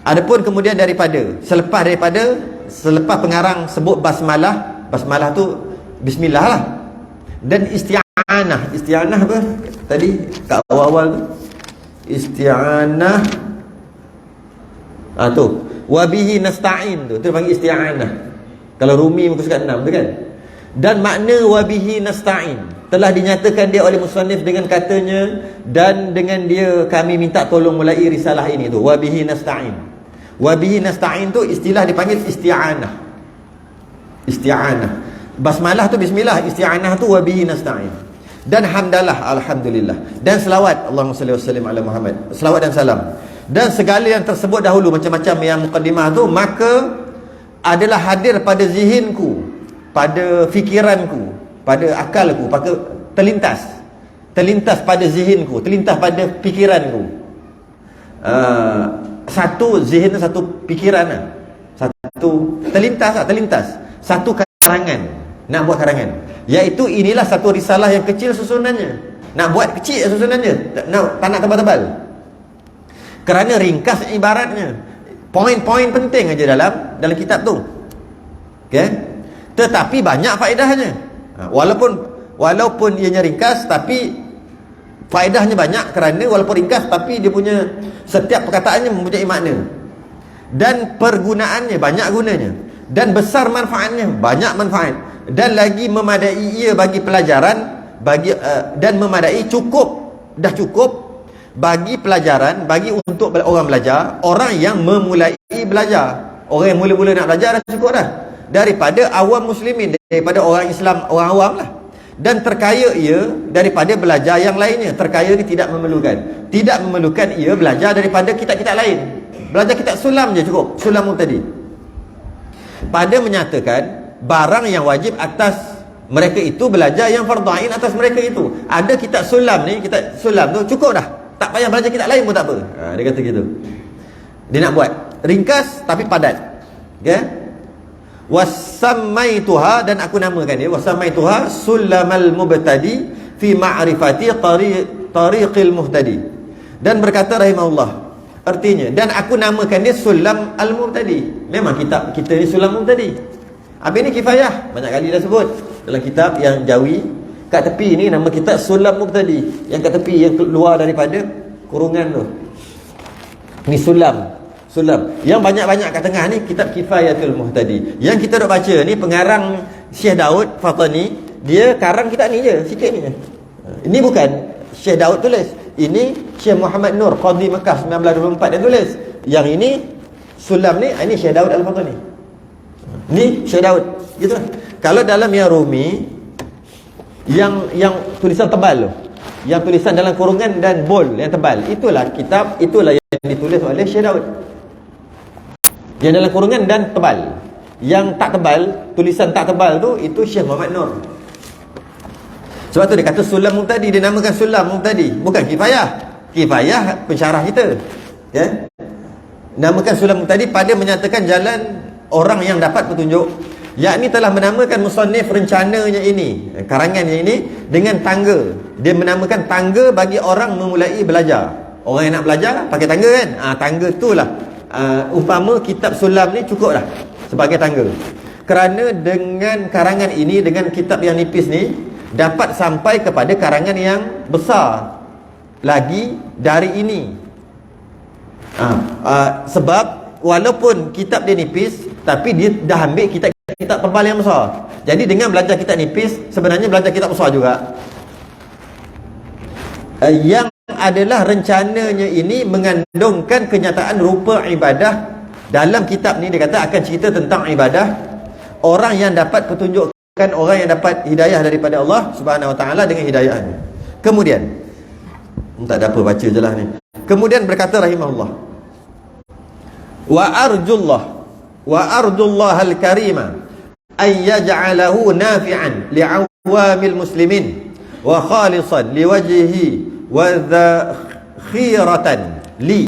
Adapun kemudian selepas pengarang sebut basmalah. Basmalah tu bismillah lah. Dan isti'anah apa tadi kat awal-awal tu, isti'anah tu wa bihi nasta'in tu panggil isti'anah. Kalau Rumi muka surat 6 tu kan. Dan makna wa bihi nasta'in telah dinyatakan dia oleh musannif dengan katanya, dan dengan dia kami minta tolong mulai risalah ini tu, wa bihi nasta'in. Wa bihi nasta'in tu istilah dipanggil isti'anah. Isti'anah. Basmalah tu bismillah, isti'anah tu wa bihi nasta'in. dan hamdalah, alhamdulillah, dan selawat, Allahumma salli wa sallim ala Muhammad, selawat dan salam, dan segala yang tersebut dahulu macam-macam yang muqaddimah tu, maka adalah hadir pada zihinku, pada fikiranku, pada akalku, pada terlintas pada zihinku, terlintas pada fikiranku. Satu zihin, satu pikiran, satu terlintas, satu karangan, nak buat karangan, iaitu inilah satu risalah yang kecil susunannya, nak buat kecil susunannya, tak nak tebal-tebal, kerana ringkas ibaratnya, poin-poin penting aja dalam kitab tu, okay? Tetapi banyak faedahnya. Walaupun ianya ringkas, tapi faedahnya banyak, kerana walaupun ringkas tapi dia punya setiap perkataannya mempunyai makna, dan pergunaannya banyak gunanya, dan besar manfaatnya, banyak manfaat, dan lagi memadai ia bagi pelajaran, dan memadai cukup bagi pelajaran, bagi untuk orang belajar, orang yang memulai belajar, orang yang mula-mula nak belajar dah cukup dah, daripada awam muslimin, daripada orang Islam, orang awam lah. Dan terkaya ia daripada belajar yang lainnya. Terkaya ni tidak memerlukan ia belajar daripada kitab-kitab lain. Belajar kitab sulam je cukup, sulam tadi. Pada menyatakan barang yang wajib atas mereka itu, belajar yang fardhu ain atas mereka itu. Ada kitab sulam ni, kitab sulam tu cukup dah, tak payah belajar kitab lain pun tak apa. Dia kata gitu. Dia nak buat ringkas tapi padat, okay? Wasammaituha, dan aku namakan dia wasammaituha sulamal mubtadi fi ma'rifati tariqil muhtadi. Dan berkata rahimahullah, artinya, dan aku namakan dia sulam al-mubtadi. Memang kitab kita ni sulam mubtadi. Habis ni kifayah, banyak kali dah sebut dalam kitab yang jawi. Kat tepi ni nama kitab sulam mubtadi, yang kat tepi, yang keluar daripada kurungan tu, ni sulam. Yang banyak-banyak kat tengah ni kitab Kifayatul Muhtadi. Yang kita dok baca ni pengarang Syekh Daud Fatani, dia karang kitab ni je, sikit ni. Ini bukan Syekh Daud tulis. Ini Syekh Muhammad Nur Qadhi Mekah 1924 dia tulis. Yang ini sulam ni, ini Syekh Daud Al-Fatani. Ni Syekh Daud, gitu lah. Kalau dalam yang Rumi, yang tulisan tebal tu, yang tulisan dalam kurungan dan bold yang tebal, itulah kitab, itulah yang ditulis oleh Syekh Daud. Yang dalam kurungan dan tebal. Yang tak tebal, tulisan tak tebal tu, itu Syekh Muhammad Nur. Sebab tu dia kata sulam mubtadi, dia namakan sulam mubtadi, bukan kifayah. Kifayah pensyarah kita, ya? Namakan sulam mubtadi pada menyatakan jalan orang yang dapat petunjuk, yakni telah menamakan musannif rencananya ini, karangannya ini, dengan tangga. Dia menamakan tangga bagi orang memulai belajar. Orang yang nak belajar pakai tangga kan? Tangga tu lah. Umpama kitab sulam ni cukup dah sebagai tangga, kerana dengan karangan ini, dengan kitab yang nipis ni, dapat sampai kepada karangan yang besar lagi dari ini. Sebab walaupun kitab dia nipis, tapi dia dah ambil kitab tebal yang besar. Jadi dengan belajar kitab nipis, sebenarnya belajar kitab besar juga. Yang adalah rencananya ini mengandungkan kenyataan rupa ibadah. Dalam kitab ni dia kata akan cerita tentang ibadah, orang yang dapat petunjukkan, orang yang dapat hidayah daripada Allah Subhanahu Wa Taala dengan hidayahnya. Kemudian tak ada apa, baca je lah ni. Kemudian berkata rahimahullah, wa arjullah al-karima ay yaj'alahu nafi'an li'awamil muslimin wa khalisan liwajhihi wa zakhiratan li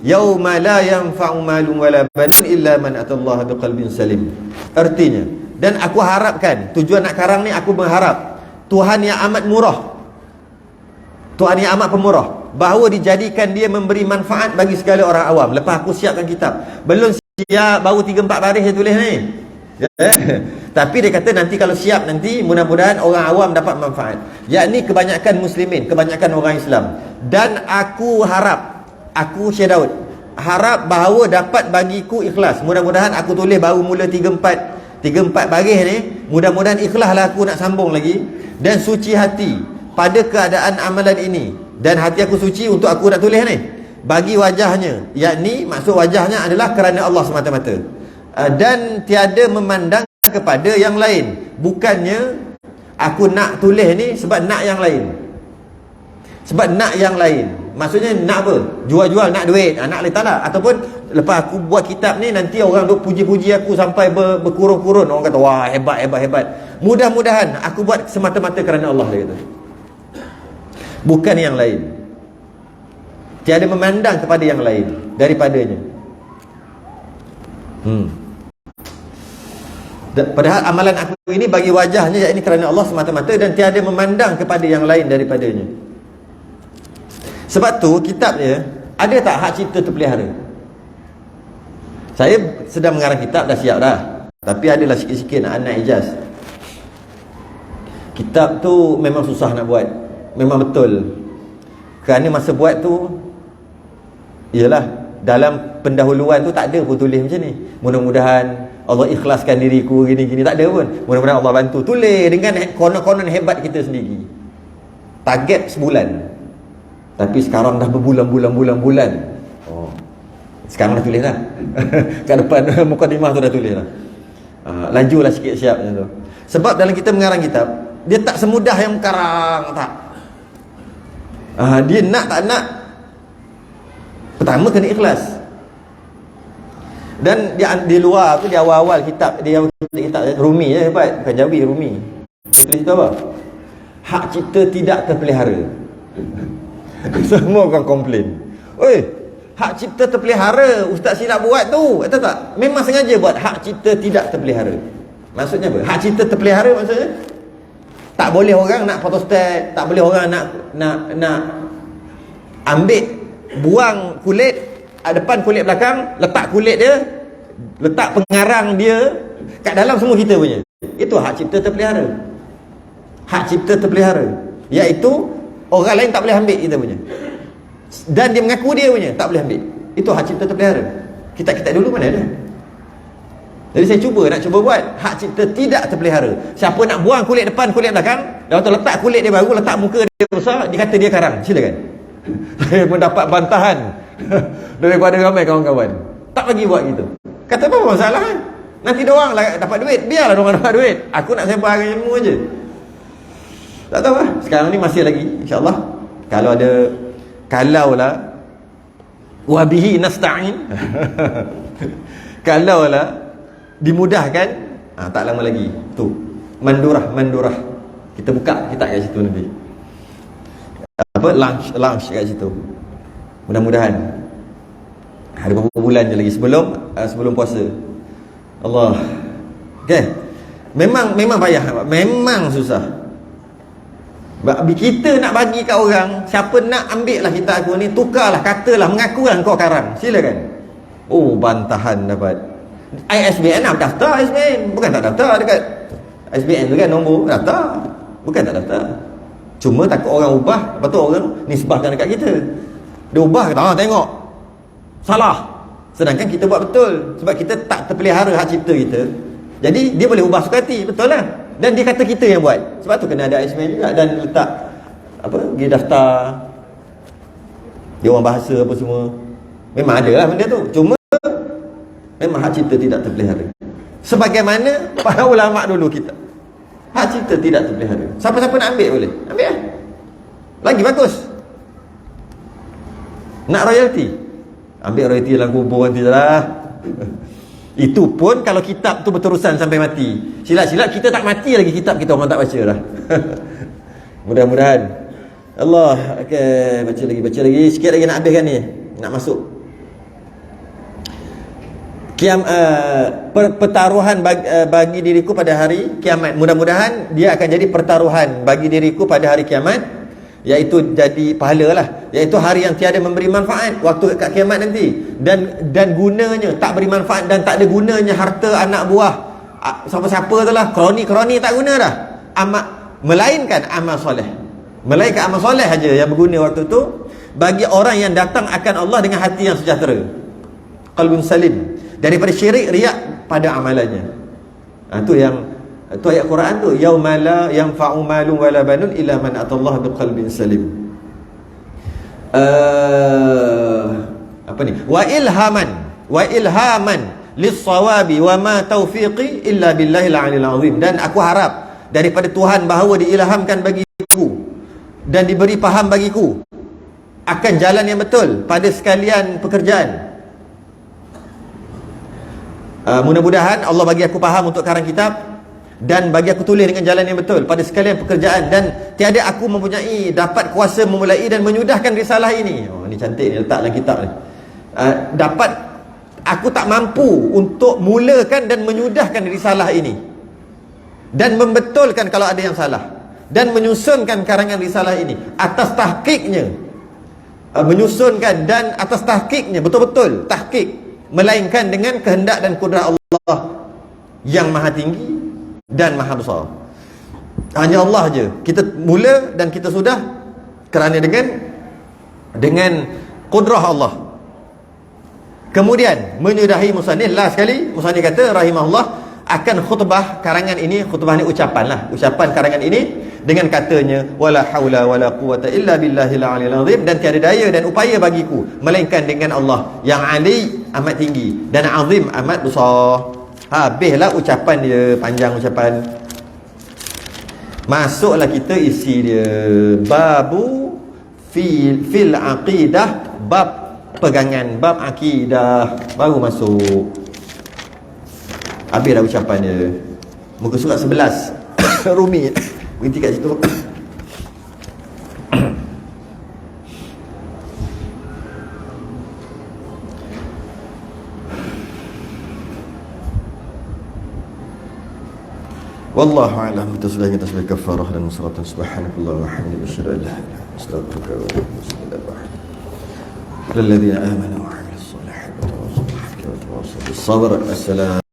yauma la yanfa'u malun wala banun illa man atallaha biqalbin salim. Artinya, dan aku harapkan, tujuan nak karang ni, aku berharap Tuhan yang amat murah, Tuhan yang amat pemurah, bahawa dijadikan dia memberi manfaat bagi segala orang awam. Lepas aku siapkan kitab, belum siap, baru 3-4 baris dia tulis ni. Tapi dia kata nanti kalau siap, nanti mudah-mudahan orang awam dapat manfaat, yakni kebanyakan muslimin, kebanyakan orang Islam. Dan aku harap, aku Syekh Daud harap bahawa dapat bagiku ikhlas. Mudah-mudahan aku tulis baru mula 3-4 baris ni, mudah-mudahan ikhlaslah aku nak sambung lagi, dan suci hati pada keadaan amalan ini. Dan hati aku suci untuk aku nak tulis ni, bagi wajahnya, yakni maksud wajahnya adalah kerana Allah semata-mata, dan tiada memandang kepada yang lain, bukannya Aku nak tulis ni sebab nak yang lain. Sebab nak yang lain. Maksudnya nak apa? Jual-jual nak duit. Nak letak tak? Ataupun lepas aku buat kitab ni, nanti orang duk puji-puji aku sampai berkurun-kurun. Orang kata, wah hebat. Mudah-mudahan aku buat semata-mata kerana Allah, dia kata. Bukan yang lain. Tiada memandang kepada yang lain daripadanya. Padahal amalan aku ini bagi wajahnya, ini kerana Allah semata-mata, dan tiada memandang kepada yang lain daripadanya. Sebab tu kitabnya, ada tak hak cipta terpelihara? Saya sedang mengarang kitab, dah siap dah, tapi adalah sikit-sikit nak ijaz. Kitab tu memang susah nak buat, memang betul. Kerana masa buat tu, ialah dalam pendahuluan tu tak ada pun tulis macam ni. Mudah-mudahan Allah ikhlaskan diriku gini-gini, tak ada pun. Mudah-mudahan Allah bantu. Tulis dengan konon-konon hebat kita sendiri. Target sebulan. Tapi sekarang dah berbulan-bulan. Sekarang dah tulis dah. Kat depan mukadimah tu dah tulis dah. Lajulah sikit siap macam tu. Sebab dalam kita mengarang kitab, dia tak semudah yang karang, tak. Dia nak tak nak, pertama kena ikhlas. Dan di luar tu, di awal-awal kitab, dia kitab Rumi je hebat, bukan Jawi, Rumi. Dia tulis apa? Hak cipta tidak terpelihara. Semua orang komplain. Oi, hak cipta terpelihara, ustaz silap buat tu. Tahu tak? Memang sengaja buat hak cipta tidak terpelihara. Maksudnya apa? Hak cipta terpelihara maksudnya tak boleh orang nak photostat, tak boleh orang nak ambil, buang kulit depan, kulit belakang, letak kulit dia, letak pengarang dia kat dalam, semua kita punya. Itu hak cipta terpelihara. Hak cipta terpelihara, iaitu orang lain tak boleh ambil kita punya, dan dia mengaku dia punya tak boleh ambil. Itu hak cipta terpelihara. Kita dulu mana ada. Jadi saya cuba buat hak cipta tidak terpelihara. Siapa nak buang kulit depan, kulit belakang, lepas tu letak kulit dia baru, letak muka dia besar, dia kata dia karang, silakan. Saya mendapat bantahan daripada ramai kawan-kawan. Tak bagi buat gitu. Kata apa masalah kan? Nanti diorang lah dapat duit, biarlah diorang dapat duit. Aku nak sebarkan ilmu aja. Tak tahu lah. Sekarang ni masih lagi, insya-Allah. Kalaulah wabihi nasta'in. Kalaulah dimudahkan, tak lama lagi tu mandurah. Kita buka kitab kat situ nanti. Launch kat situ. Mudah-mudahan ada beberapa bulan je lagi sebelum puasa. Allah. Okey. Memang payah, memang susah. Kita nak bagi kat orang, siapa nak ambil lah kitab aku ni, tukarlah, katalah, mengakulah kau karang, silakan. Oh, bantahan dapat. ISBN nak daftar ISBN, bukan tak daftar dekat ISBN tu kan, nombor daftar, bukan tak daftar. Cuma takut orang ubah, lepas tu orang nisbahkan dekat kita. Dia ubah, kata, tengok salah. Sedangkan kita buat betul, sebab kita tak terpelihara hak cipta kita. Jadi dia boleh ubah suka hati, betul lah. Dan dia kata kita yang buat. Sebab tu kena ada ISBN juga, dan letak pergi daftar, dia orang bahasa apa semua. Memang ada lah benda tu. Cuma memang hak cipta tidak terpelihara. Sebagaimana para ulama dulu kita, hak cipta tidak terpelihara. Siapa-siapa nak ambil boleh, ambil lah. Lagi bagus. Nak royalty, ambil royalty dalam kubur nanti lah. Itu pun kalau kitab tu berterusan sampai mati. Silap-silap kita tak mati lagi, kitab kita orang tak baca dah. Mudah-mudahan Allah. Okay, baca lagi sikit lagi, nak habiskan ni, nak masuk pertaruhan bagi diriku pada hari kiamat. Mudah-mudahan dia akan jadi pertaruhan bagi diriku pada hari kiamat, iaitu jadi pahala lah, iaitu hari yang tiada memberi manfaat waktu kat kiamat nanti, dan gunanya tak beri manfaat, dan tak ada gunanya harta anak buah siapa-siapa tu lah, kroni tak guna dah, melainkan amal soleh. Melainkan amal soleh aja yang berguna waktu tu, bagi orang yang datang akan Allah dengan hati yang sejahtera, qalbun salim, daripada syirik, riak pada amalannya. Tu ayat Quran tu, yauma la yanfa'u malun wala banun illa man atallaha biqalbin salim. Wa ilhaman lis-sawabi wa ma taufiqi illa billahil aliyil azim. Dan aku harap daripada Tuhan bahawa diilhamkan bagiku dan diberi faham bagiku akan jalan yang betul pada sekalian pekerjaan. Mudah-mudahan Allah bagi aku faham untuk karang kitab dan bagi aku tulis dengan jalan yang betul pada sekalian pekerjaan, dan tiada aku mempunyai dapat kuasa memulai dan menyudahkan risalah ini. Oh, ni cantik ni, letak dalam kitab ni. Aku tak mampu untuk mulakan dan menyudahkan risalah ini dan membetulkan kalau ada yang salah, dan menyusunkan karangan risalah ini atas tahqiqnya, menyusunkan dan atas tahqiqnya, betul-betul tahqiq, melainkan dengan kehendak dan kudrat Allah yang maha tinggi dan maha besar. Hanya Allah je kita mula dan kita sudah kerana dengan kudrah Allah. Kemudian menyudahi musannif, last sekali musannif kata rahimahullah akan khutbah karangan ini. Khutbah ni ucapan lah, ucapan karangan ini dengan katanya wala haula wala quwata illa billahil aliyil azim, dan tiada daya dan upaya bagiku melainkan dengan Allah yang ali amat tinggi dan azim amat besar. Habislah ucapan dia, panjang ucapan. Masuklah kita isi dia, babu fil aqidah, bab pegangan, bab akidah, baru masuk. Habislah ucapan dia. Muka surat 11 Rumi. Berhenti kat situ. Wallahu a'lam. Itu sudah kita sebagai kafarah dan salatan subhanakallah wa hamdika asyhadu an la ilaha illa anta astaghfiruka wa atubu ilaik. للذين آمنوا وعملوا الصالحات وتواصوا بالحق وتواصوا بالصبر. السلام.